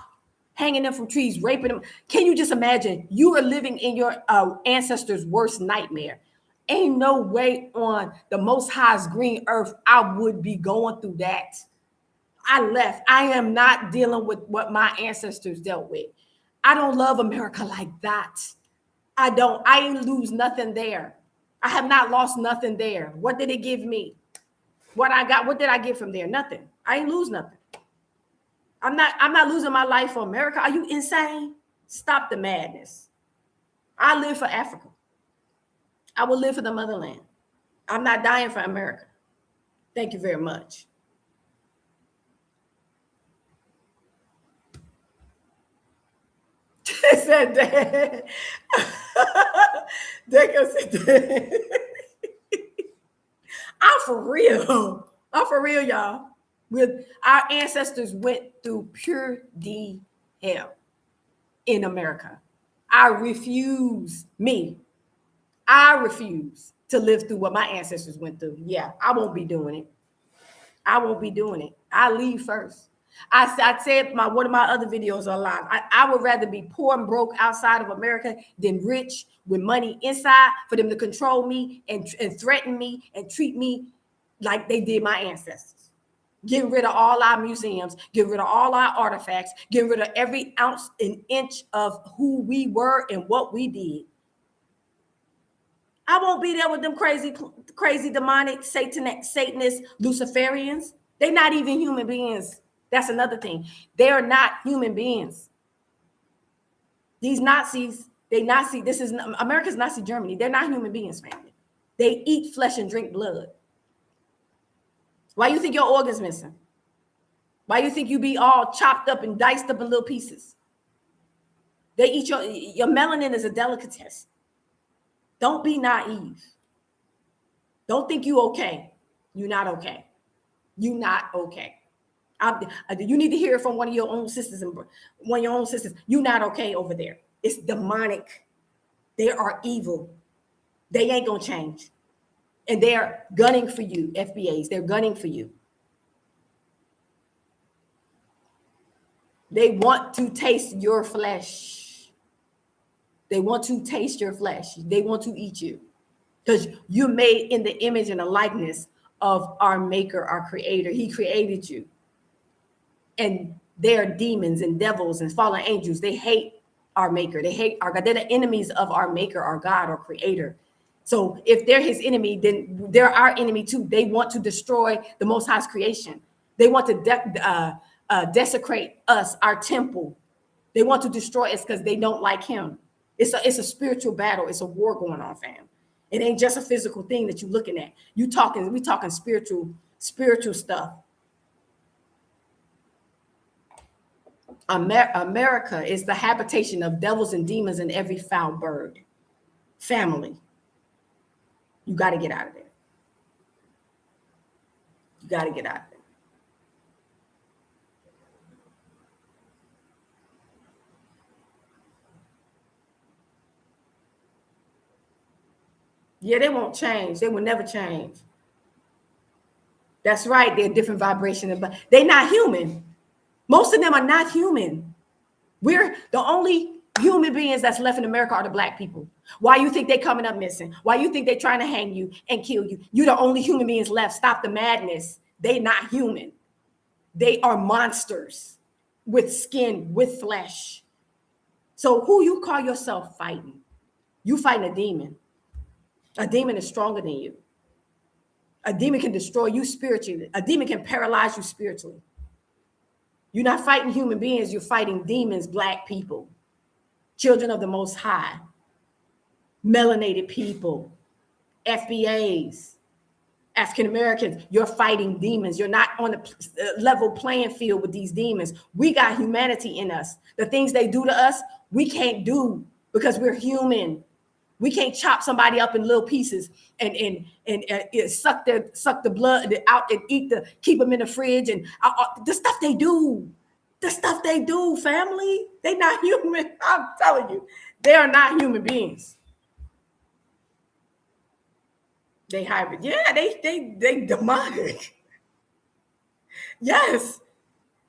hanging them from trees, raping them. Can you just imagine? You are living in your ancestors' worst nightmare. Ain't no way on the most highest green earth I would be going through that. I left. I am not dealing with what my ancestors dealt with. I don't love America like that. I don't. I ain't lose nothing there. I have not lost nothing there. What did it give me? What I got? What did I get from there? Nothing. I ain't lose nothing. I'm not losing my life for America. Are you insane? Stop the madness. I live for Africa. I will live for the motherland. I'm not dying for America. Thank you very much. Said that. I'm for real. I'm for real, y'all. With our ancestors went through pure D hell in America. I refuse to live through what my ancestors went through. Yeah, I won't be doing it. I won't be doing it. I leave first. I said one of my other videos a lot. I would rather be poor and broke outside of America than rich with money inside for them to control me and threaten me and treat me like they did my ancestors. Getting rid of all our museums, getting rid of all our artifacts, getting rid of every ounce and inch of who we were and what we did. I won't be there with them crazy demonic Satanists, Luciferians. They're not even human beings. That's another thing. They are not human beings. These Nazis, this is America's Nazi Germany. They're not human beings, family. They eat flesh and drink blood. Why you think your organs missing? Why you think you be all chopped up and diced up in little pieces? They eat your melanin is a delicatessen. Don't be naive. Don't think you okay. You're not okay. You're not okay. You need to hear it from one of your own sisters and one of your own sisters. You're not okay over there. It's demonic. They are evil. They ain't gonna change. And they're gunning for you, FBAs. They're gunning for you. They want to taste your flesh. They want to taste your flesh. They want to eat you. Because you're made in the image and the likeness of our maker, our creator. He created you. And they're demons and devils and fallen angels. They hate our maker. They hate our God. They're the enemies of our maker, our God, our creator. So if they're his enemy, then they're our enemy too. They want to destroy the Most High's creation. They want to desecrate us, our temple. They want to destroy us because they don't like him. It's a spiritual battle. It's a war going on, fam. It ain't just a physical thing that you're looking at. We talking spiritual stuff. America is the habitation of devils and demons and every foul bird. Family. You got to get out of there. You got to get out of there. Yeah, they won't change. They will never change. That's right. They're different vibration, but they're not human. Most of them are not human. We're the only human beings that's left in America are the black people. Why you think they coming up missing? Why you think they trying to hang you and kill you? You're the only human beings left. Stop the madness. They not human. They are monsters with skin, with flesh. So who you call yourself fighting? You fighting a demon. A demon is stronger than you. A demon can destroy you spiritually. A demon can paralyze you spiritually. You're not fighting human beings. You're fighting demons, black people, children of the Most High, melanated people, FBAs, African Americans. You're fighting demons. You're not on the level playing field with these demons. We got humanity in us. The things they do to us, we can't do because we're human. We can't chop somebody up in little pieces and suck the blood out and keep them in the fridge and the stuff they do. The stuff they do, family. They're not human. I'm telling you, they are not human beings. They hybrid. Yeah, they demonic. Yes.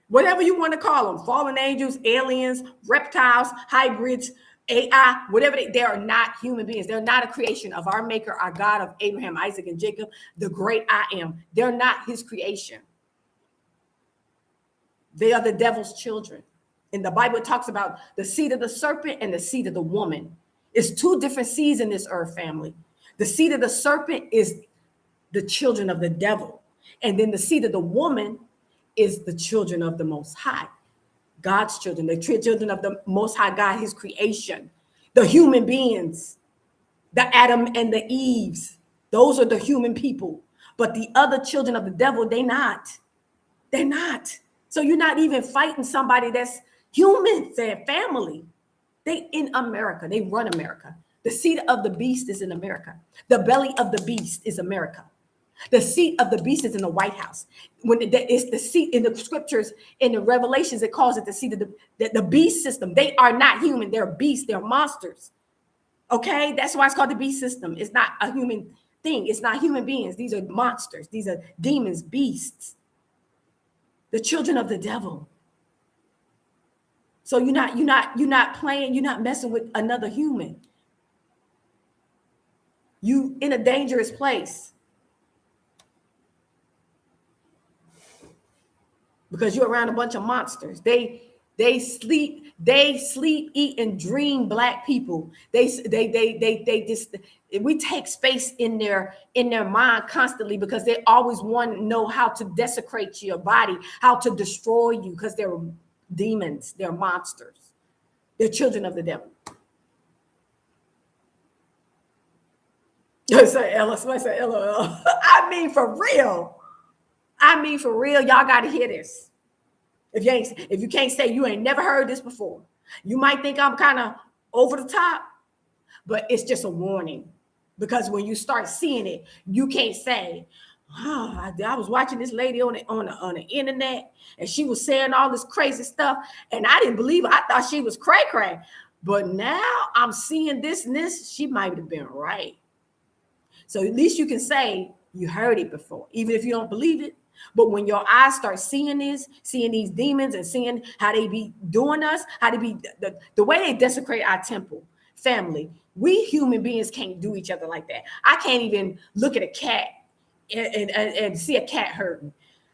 Whatever you want to call them, fallen angels, aliens, reptiles, hybrids, AI, whatever they are not human beings. They're not a creation of our maker, our God of Abraham, Isaac, and Jacob, the great I am. They're not his creation. They are the devil's children. And the Bible talks about the seed of the serpent and the seed of the woman. It's two different seeds in this earth family. The seed of the serpent is the children of the devil. And then the seed of the woman is the children of the Most High, God's children, the children of the Most High God, his creation, the human beings, the Adam and the Eves. Those are the human people. But the other children of the devil, they're not. They're not. So you're not even fighting somebody that's human, family. They in America. They run America. The seed of the beast is in America. The belly of the beast is America. The seat of the beast is in the White House. When it's the seat in the scriptures, in the Revelations, it calls it the seat of the beast system. They are not human. They're beasts. They're monsters. Okay, that's why it's called the beast system. It's not a human thing. It's not human beings. These are monsters. These are demons, beasts, the children of the devil. So you're not playing. You're not messing with another human. You in a dangerous place. Because you're around a bunch of monsters. They sleep, eat, and dream black people. They just, we take space in their mind constantly because they always want to know how to desecrate your body, how to destroy you, because they're demons, they're monsters, they're children of the devil. Say LOL. I mean, for real. Y'all got to hear this. If you can't say you ain't never heard this before, you might think I'm kind of over the top, but it's just a warning. Because when you start seeing it, you can't say, oh, I was watching this lady on the internet, and she was saying all this crazy stuff, and I didn't believe her. I thought she was cray. But now I'm seeing this and this. She might have been right. So at least you can say you heard it before, even if you don't believe it. But when your eyes start seeing these demons and seeing how they be doing us, how they be the way they desecrate our temple family, we human beings can't do each other like that. I can't even look at a cat and see a cat hurting,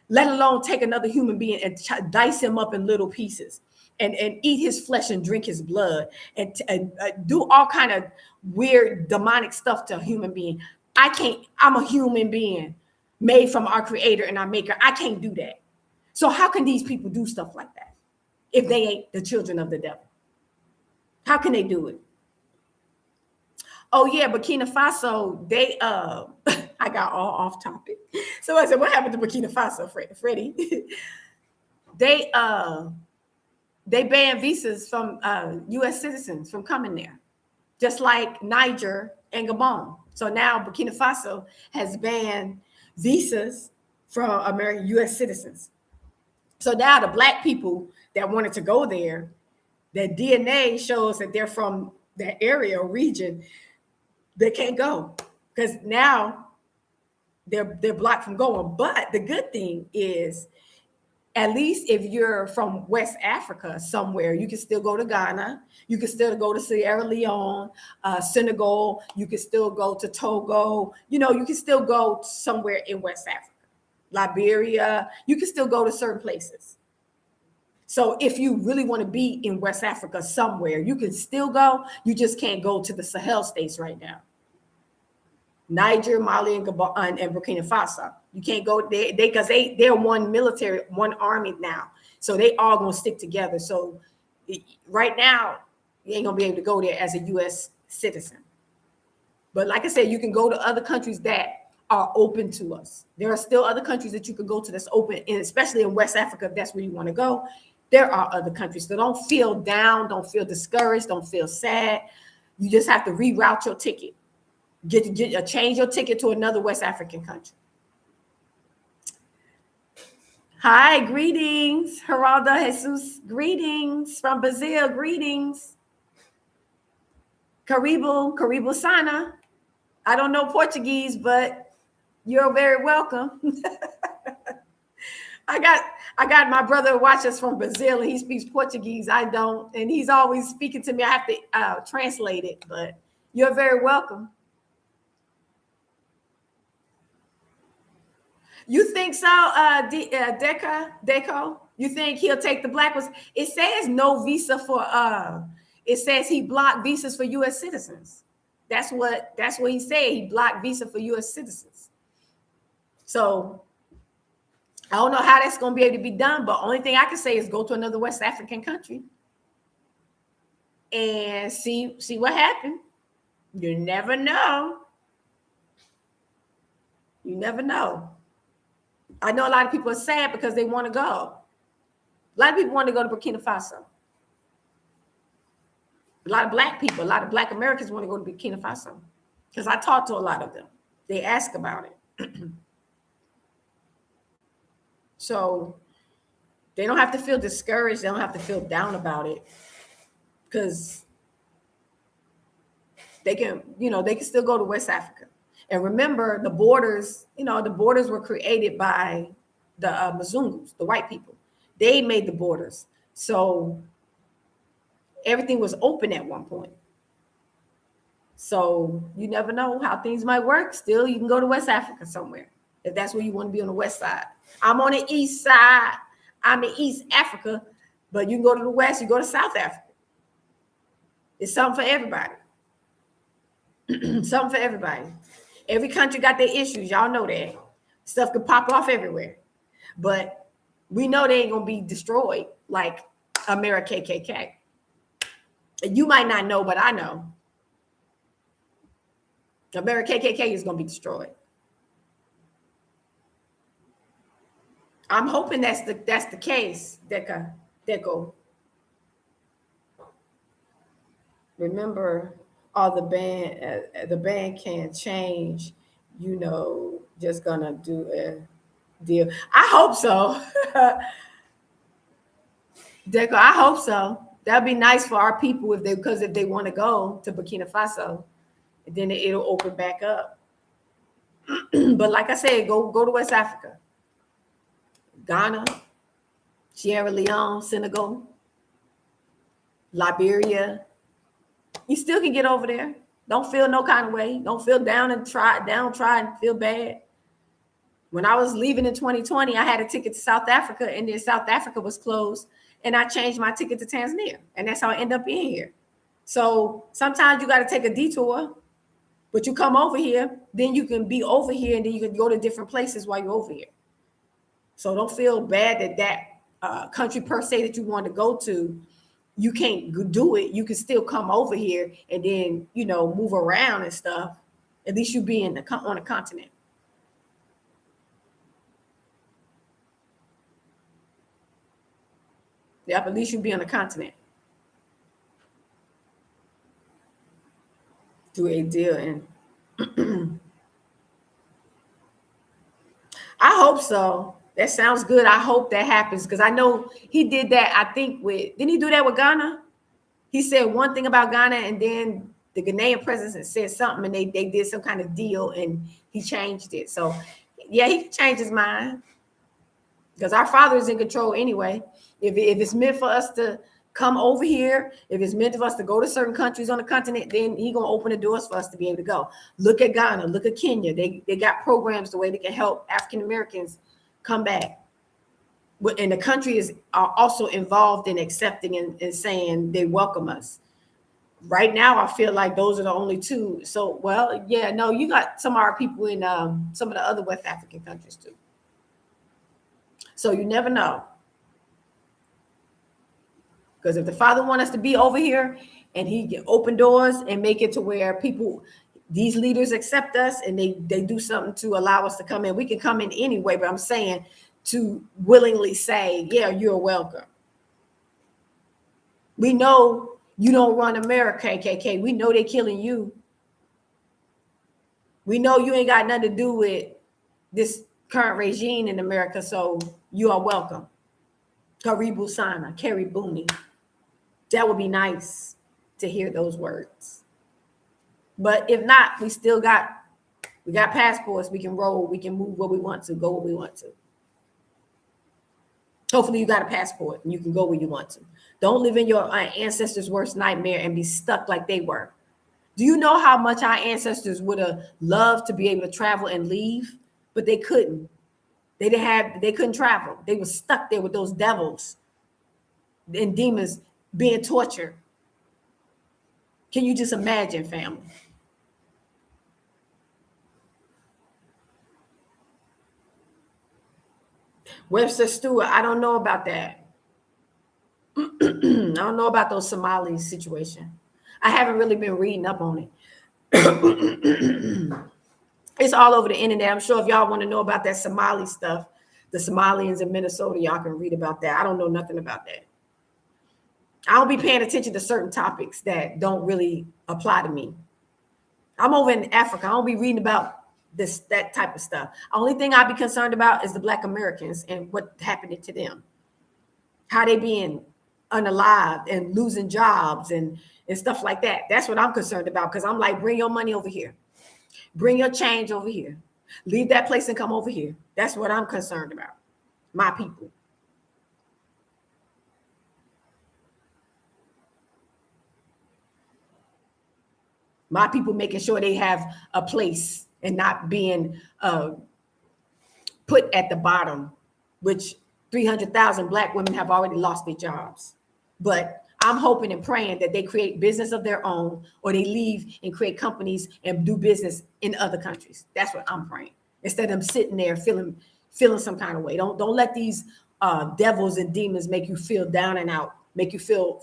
let alone take another human being and dice him up in little pieces and eat his flesh and drink his blood and do all kind of weird demonic stuff to a human being. I can't. I'm a human being made from our creator and our maker. I can't do that. So how can these people do stuff like that if they ain't the children of the devil? How can they do it? Oh yeah, Burkina Faso, they I got all off topic. So I said, what happened to Burkina Faso, Freddie? They banned visas from US citizens from coming there, just like Niger and Gabon. So now Burkina Faso has banned visas from American US citizens. So now the black people that wanted to go there, their DNA shows that they're from that area or region, they can't go because now they're blocked from going. But the good thing is, at least if you're from West Africa somewhere, you can still go to Ghana. You can still go to Sierra Leone, Senegal. You can still go to Togo. You can still go somewhere in West Africa, Liberia. You can still go to certain places. So if you really want to be in West Africa somewhere, you can still go. You just can't go to the Sahel states right now. Niger, Mali, and Burkina Faso. You can't go there because they're one military, one army now. So they all gonna stick together. So right now, you ain't gonna be able to go there as a U.S. citizen. But like I said, you can go to other countries that are open to us. There are still other countries that you can go to that's open, and especially in West Africa, if that's where you want to go. There are other countries. So don't feel down, don't feel discouraged, don't feel sad. You just have to reroute your ticket. Change your ticket to another West African country. Hi, greetings, Geraldo Jesus. Greetings from Brazil. Greetings. Karibu Sana. I don't know Portuguese, but you're very welcome. I got my brother watch us from Brazil, and he speaks Portuguese. I don't, and he's always speaking to me. I have to translate it, but you're very welcome. You think so, Deco? You think he'll take the black ones? It says no visa for. It says he blocked visas for U.S. citizens. That's what he said. He blocked visa for U.S. citizens. So I don't know how that's going to be able to be done, but only thing I can say is go to another West African country and see what happened. You never know. You never know. I know a lot of people are sad because they want to go. A lot of people want to go to Burkina Faso. A lot of black people, a lot of black Americans want to go to Burkina Faso because I talked to a lot of them. They ask about it. So they don't have to feel discouraged. They don't have to feel down about it because they can still go to West Africa. And remember, the borders were created by the Mzungus, the white people. They made the borders. So everything was open at one point. So you never know how things might work. Still, you can go to West Africa somewhere if that's where you want to be, on the west side. I'm on the east side. I'm in East Africa, but you can go to the west, you go to South Africa. It's something for everybody. Something for everybody. Every country got their issues. Y'all know that. Stuff could pop off everywhere. But we know they ain't going to be destroyed like America KKK. You might not know, but I know. America KKK is going to be destroyed. I'm hoping that's the case, Deco. Remember, all the band can't change. Just gonna do a deal. I hope so. Deco, I hope so. That'd be nice for our people if they want to go to Burkina Faso, then it'll open back up. But like I said, go to West Africa. Ghana, Sierra Leone, Senegal, Liberia. You still can get over there. Don't feel no kind of way. Don't feel down and try and feel bad. When I was leaving in 2020, I had a ticket to South Africa, and then South Africa was closed, and I changed my ticket to Tanzania, and that's how I end up being here. So sometimes you got to take a detour, but you come over here, then you can be over here, and then you can go to different places while you're over here. So don't feel bad that country per se that you want to go to, you can't do it. You can still come over here and then, move around and stuff. At least you be on the continent. Yep, at least you be on the continent. Do a deal. And I hope so. That sounds good. I hope that happens because I know he did that. I think didn't he do that with Ghana? He said one thing about Ghana, and then the Ghanaian president said something, and they did some kind of deal, and he changed it. So, yeah, he can change his mind because our Father is in control anyway. If it's meant for us to come over here, if it's meant for us to go to certain countries on the continent, then he's going to open the doors for us to be able to go. Look at Ghana. Look at Kenya. They got programs the way they can help African Americans come back. And the country is also involved in accepting and saying they welcome us. Right now, I feel like those are the only two. So, well, yeah, no, you got some of our people in some of the other West African countries too. So you never know. Because if the Father wants us to be over here and he can open doors and make it to where these leaders accept us and they do something to allow us to come in, we can come in anyway. But I'm saying to willingly say, yeah, you're welcome. We know you don't run America, KKK. We know they're killing you. We know you ain't got nothing to do with this current regime in America, so you are welcome. Karibu sana, karibuni. That would be nice to hear those words. But if not, we got passports. We can roll. We can move where we want to, go where we want to. Hopefully you got a passport and you can go where you want to. Don't live in your ancestors' worst nightmare and be stuck like they were. Do you know how much our ancestors would have loved to be able to travel and leave, but they couldn't? They couldn't travel. They were stuck there with those devils and demons being tortured. Can you just imagine, family? Webster Stewart, I don't know about that. I don't know about those Somalis situation. I haven't really been reading up on it. It's all over the internet. I'm sure if y'all want to know about that Somali stuff, the Somalians in Minnesota, y'all can read about that. I don't know nothing about that. I don't be paying attention to certain topics that don't really apply to me. I'm over in Africa. I don't be reading about that type of stuff. Only thing I be concerned about is the Black Americans and what happened to them. How they being unalived and losing jobs and stuff like that. That's what I'm concerned about, because I'm like, bring your money over here. Bring your change over here. Leave that place and come over here. That's what I'm concerned about. My people. My people making sure they have a place and not being put at the bottom, which 300,000 Black women have already lost their jobs. But I'm hoping and praying that they create business of their own, or they leave and create companies and do business in other countries. That's what I'm praying. Instead of them sitting there feeling some kind of way. Don't let these devils and demons make you feel down and out, make you feel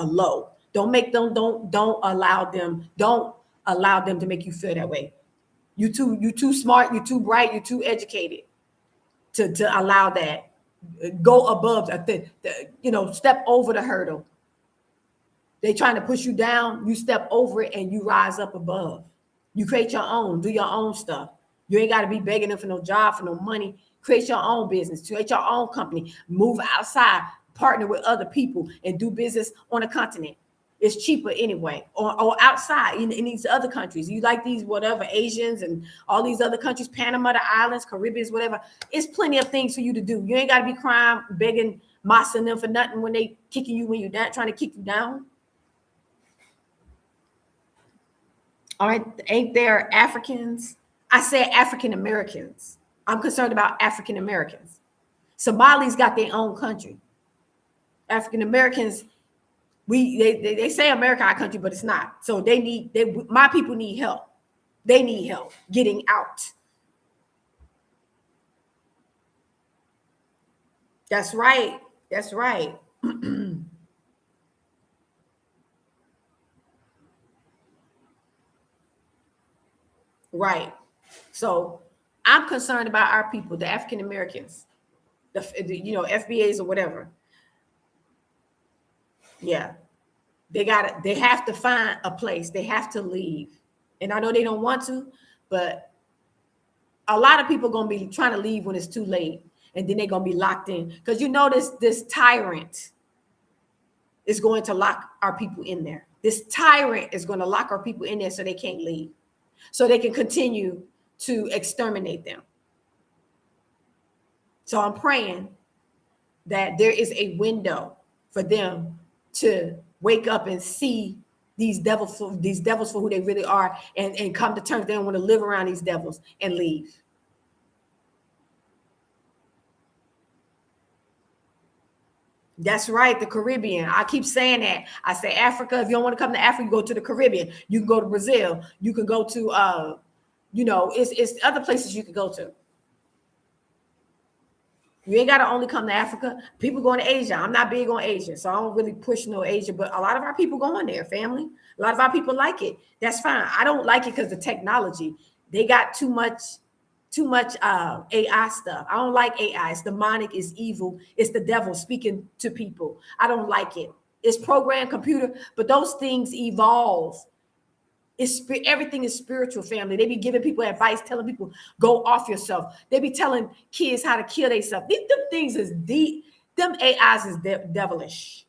low. Don't allow them to make you feel that way. You too smart, you too bright, you too educated to allow that. Go above step over the hurdle. They trying to push you down, you step over it and you rise up above. You create your own, do your own stuff. You ain't got to be begging them for no job, for no money. Create your own business, create your own company, move outside, partner with other people and do business on a continent. It's cheaper anyway, or outside in these other countries. You like these whatever Asians and all these other countries, Panama, the islands, Caribbean, whatever. It's plenty of things for you to do. You ain't got to be crying, begging, mossing them for nothing when they kicking you when you're down, trying to kick you down. All right, ain't there Africans? I said African Americans. I'm concerned about African Americans. Somalis got their own country. African Americans, they say America our country, but it's not. So my people need help. They need help getting out. That's right. That's right. Right. So I'm concerned about our people, the African Americans, the FBAs or whatever. Yeah. They have to find a place. They have to leave. And I know they don't want to, but a lot of people going to be trying to leave when it's too late. And then they're going to be locked in. Because this tyrant is going to lock our people in there. This tyrant is going to lock our people in there so they can't leave. So they can continue to exterminate them. So I'm praying that there is a window for them to wake up and see these devils for who they really are, and come to terms they don't want to live around these devils and leave. That's right, the Caribbean. I keep saying that. I say Africa. If you don't want to come to Africa, you go to the Caribbean. You can go to Brazil. You can go to, it's other places you can go to. You ain't got to only come to Africa. People going to Asia. I'm not big on Asia, so I don't really push no Asia, but a lot of our people going there, family. A lot of our people like it. That's fine. I don't like it because the technology, they got too much AI stuff. I don't like AI. It's demonic, it's evil, it's the devil speaking to people. I don't like it. It's programmed computer, but those things evolve. Everything is spiritual, family. They be giving people advice, telling people, go off yourself. They be telling kids how to kill themselves. Them things is deep. Them AIs is devilish.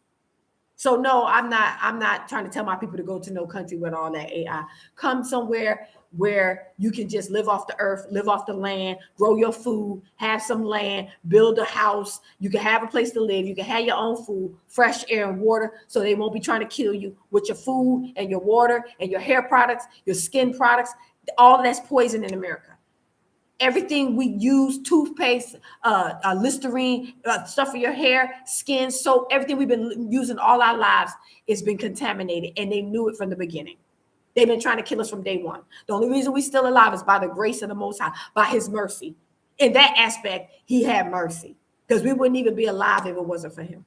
So no, I'm not trying to tell my people to go to no country with all that AI. Come somewhere where you can just live off the earth, live off the land, grow your food, have some land, build a house. You can have a place to live. You can have your own food, fresh air and water, so they won't be trying to kill you with your food and your water and your hair products, your skin products. All of that's poison in America. Everything we use, toothpaste, Listerine, stuff for your hair, skin, soap, everything we've been using all our lives has been contaminated, and they knew it from the beginning. They've been trying to kill us from day one. The only reason we're still alive is by the grace of the Most High, by His mercy. In that aspect, He had mercy, because we wouldn't even be alive if it wasn't for Him.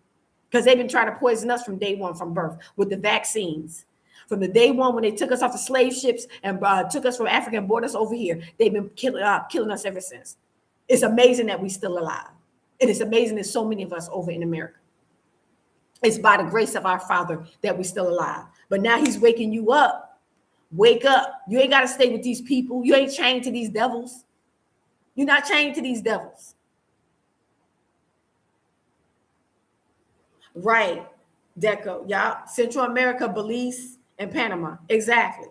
Because they've been trying to poison us from day one, from birth, with the vaccines. From the day one when they took us off the slave ships and took us from Africa and brought us over here, they've been killing us ever since. It's amazing that we're still alive. It is amazing there's so many of us over in America. It's by the grace of our Father that we're still alive. But now He's waking you up. Wake up. You ain't got to stay with these people. You ain't chained to these devils. You're not chained to these devils. Right. Deco. Y'all. Central America, Belize, and Panama. Exactly.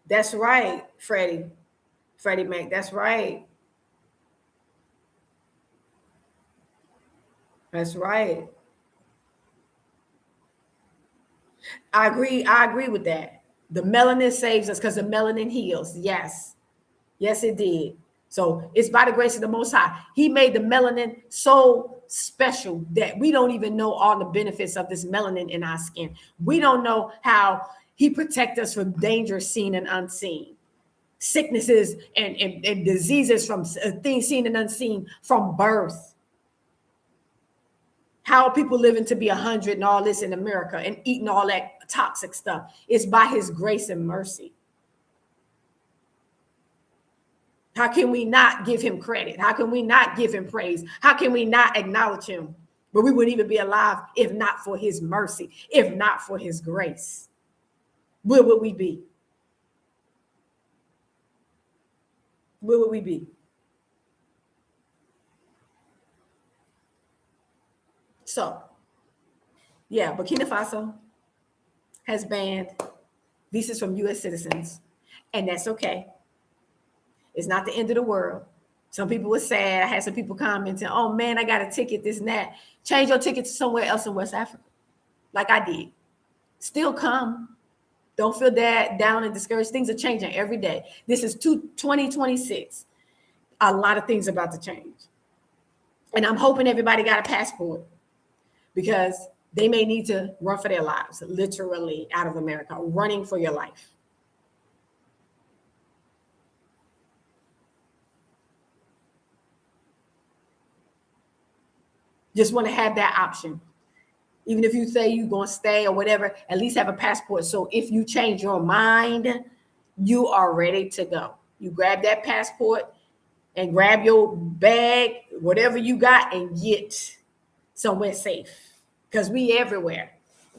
That's right, Freddie. Freddie Mac. That's right. That's right. I agree with that. The melanin saves us because the melanin heals. Yes. Yes, it did. So it's by the grace of the Most High. He made the melanin so special that we don't even know all the benefits of this melanin in our skin. We don't know how He protects us from danger seen and unseen, sicknesses and diseases from things seen and unseen from birth. How are people living to be 100 and all this in America and eating all that toxic stuff? It's by His grace and mercy. How can we not give Him credit? How can we not give Him praise? How can we not acknowledge Him? But we wouldn't even be alive if not for His mercy, if not for His grace. Where would we be? Where would we be? So, yeah, Burkina Faso has banned visas from U.S. citizens, and that's okay. It's not the end of the world. Some people were sad. I had some people commenting, "Oh man, I got a ticket, this and that." Change your ticket to somewhere else in West Africa, like I did. Still come. Don't feel that down and discouraged. Things are changing every day. This is 2026. A lot of things about to change. And I'm hoping everybody got a passport, because they may need to run for their lives, literally out of America, running for your life. Just want to have that option. Even if you say you're going to stay or whatever, at least have a passport. So if you change your mind, you are ready to go. You grab that passport and grab your bag, whatever you got, and get somewhere safe. Because we everywhere.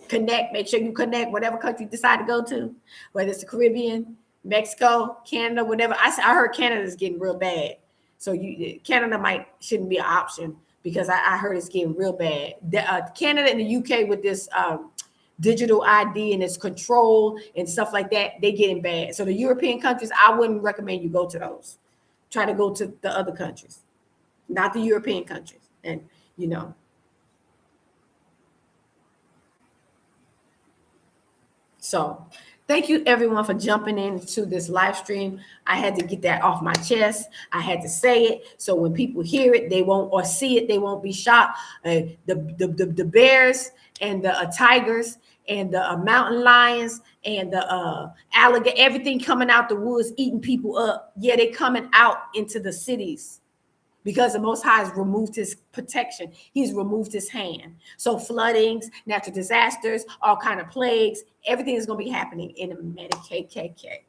Connect, make sure you connect whatever country you decide to go to, whether it's the Caribbean, Mexico, Canada, whatever. I heard Canada is getting real bad. So Canada shouldn't be an option, because I heard it's getting real bad. Canada and the UK with this digital ID and its control and stuff like that, they getting bad. So the European countries, I wouldn't recommend you go to those. Try to go to the other countries, not the European countries. And, you know, so thank you everyone for jumping into this live stream. I had to get that off my chest. I had to say it. So when people hear it, they won't, or see it, they won't be shocked. The bears and the tigers and the mountain lions and the alligator, everything coming out the woods, eating people up. Yeah, they coming out into the cities, because the Most High has removed His protection. He's removed His hand. So floodings, natural disasters, all kind of plagues, everything is going to be happening in the KKK.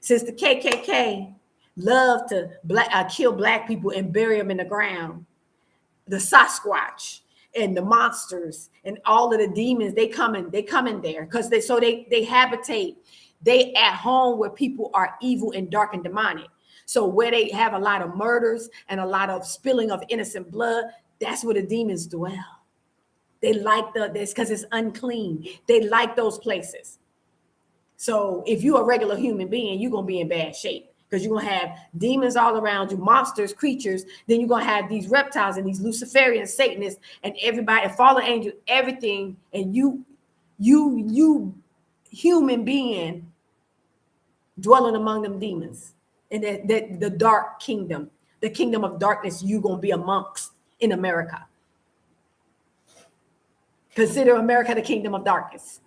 Since the KKK love to kill black people and bury them in the ground, the Sasquatch and the monsters and all of the demons, they come in there because they habitate They at home where people are evil and dark and demonic. So where they have a lot of murders and a lot of spilling of innocent blood, that's where the demons dwell. They like this because it's unclean. They like those places. So if you're a regular human being, you're going to be in bad shape because you're going to have demons all around you, monsters, creatures. Then you're going to have these reptiles and these Luciferian Satanists and everybody, fallen angel, everything. And you human being dwelling among them demons. And that the dark kingdom, the kingdom of darkness, you're going to be amongst in America. Consider America the kingdom of darkness.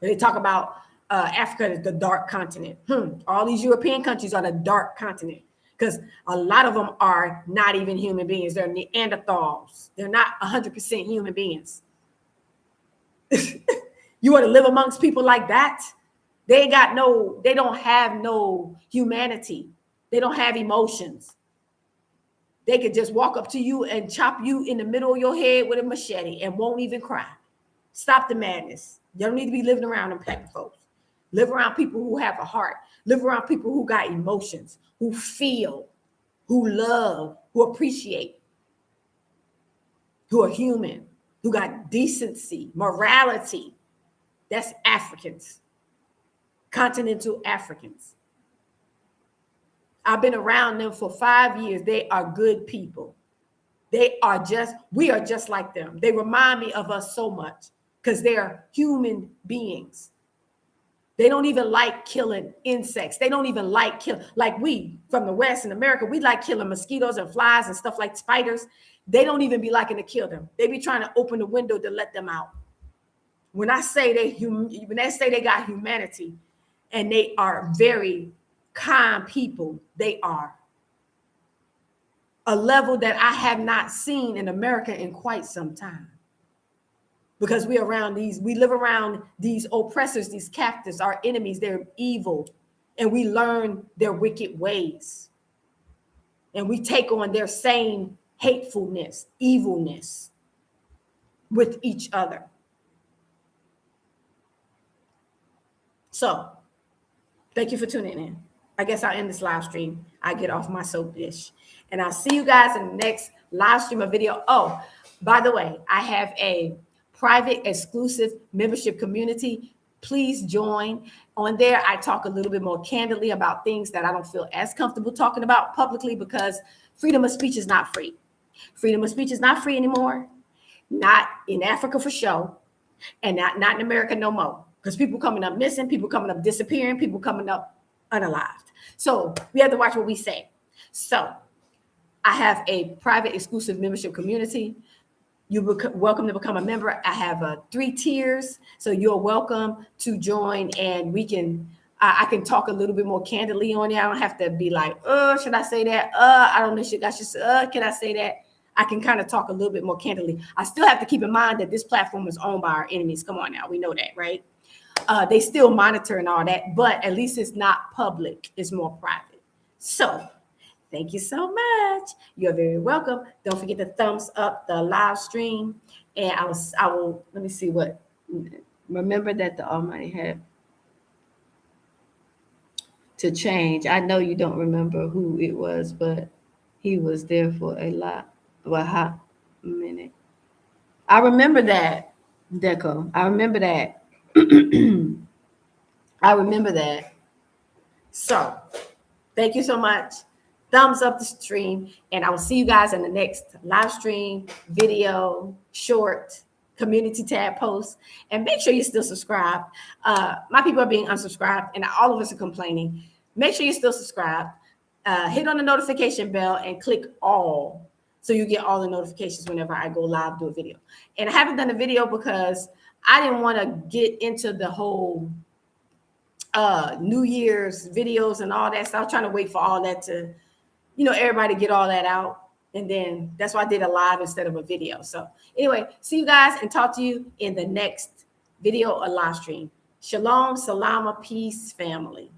They talk about Africa is the dark continent. All these European countries are the dark continent because a lot of them are not even human beings. They're Neanderthals. They're not 100% human beings. You want to live amongst people like that? They don't have no humanity. They don't have emotions. They could just walk up to you and chop you in the middle of your head with a machete and won't even cry. Stop the madness. You don't need to be living around them type of folks. Live around people who have a heart. Live around people who got emotions, who feel, who love, who appreciate, who are human, who got decency, morality. That's Africans, continental Africans. I've been around them for 5 years. They are good people. We are just like them. They remind me of us so much because they are human beings. They don't even like killing insects. They don't even like like we from the West in America, we like killing mosquitoes and flies and stuff like spiders. They don't even be liking to kill them. They be trying to open the window to let them out. When I say they got humanity and they are very kind people, they are a level that I have not seen in America in quite some time. Because we live around these oppressors, these captives, our enemies, they're evil. And we learn their wicked ways. And we take on their same hatefulness, evilness with each other. So, thank you for tuning in. I guess I'll end this live stream. I get off my soap dish. And I'll see you guys in the next live stream or video. Oh, by the way, I have a private exclusive membership community. Please join. On there, I talk a little bit more candidly about things that I don't feel as comfortable talking about publicly because freedom of speech is not free. Freedom of speech is not free anymore. Not in Africa for sure. And not in America no more. Because people coming up missing, people coming up disappearing, people coming up unalived. So we have to watch what we say. So I have a private exclusive membership community. You're welcome to become a member. I have 3 tiers, so you're welcome to join, and I can talk a little bit more candidly on it. I don't have to be like, should I say that? I don't know. Can I say that? I can kind of talk a little bit more candidly. I still have to keep in mind that this platform is owned by our enemies. Come on now, we know that, right? They still monitor and all that, but at least it's not public. It's more private. So thank you so much. You're very welcome. Don't forget to thumbs up the live stream. And I will, let me see what, remember that the Almighty had to change. I know you don't remember who it was, but he was there for a hot minute. I remember that, Deco. I remember that. I remember that. So thank you so much. Thumbs up the stream, and I will see you guys in the next live stream, video, short, community tab post. And make sure you still subscribe. My people are being unsubscribed, and all of us are complaining. Make sure you still subscribe. Hit on the notification bell and click all so you get all the notifications whenever I go live, do a video. And I haven't done a video because I didn't want to get into the whole New Year's videos and all that. So I was trying to wait for all that to, everybody get all that out. And then that's why I did a live instead of a video. So anyway, see you guys and talk to you in the next video or live stream. Shalom, salama, peace, family.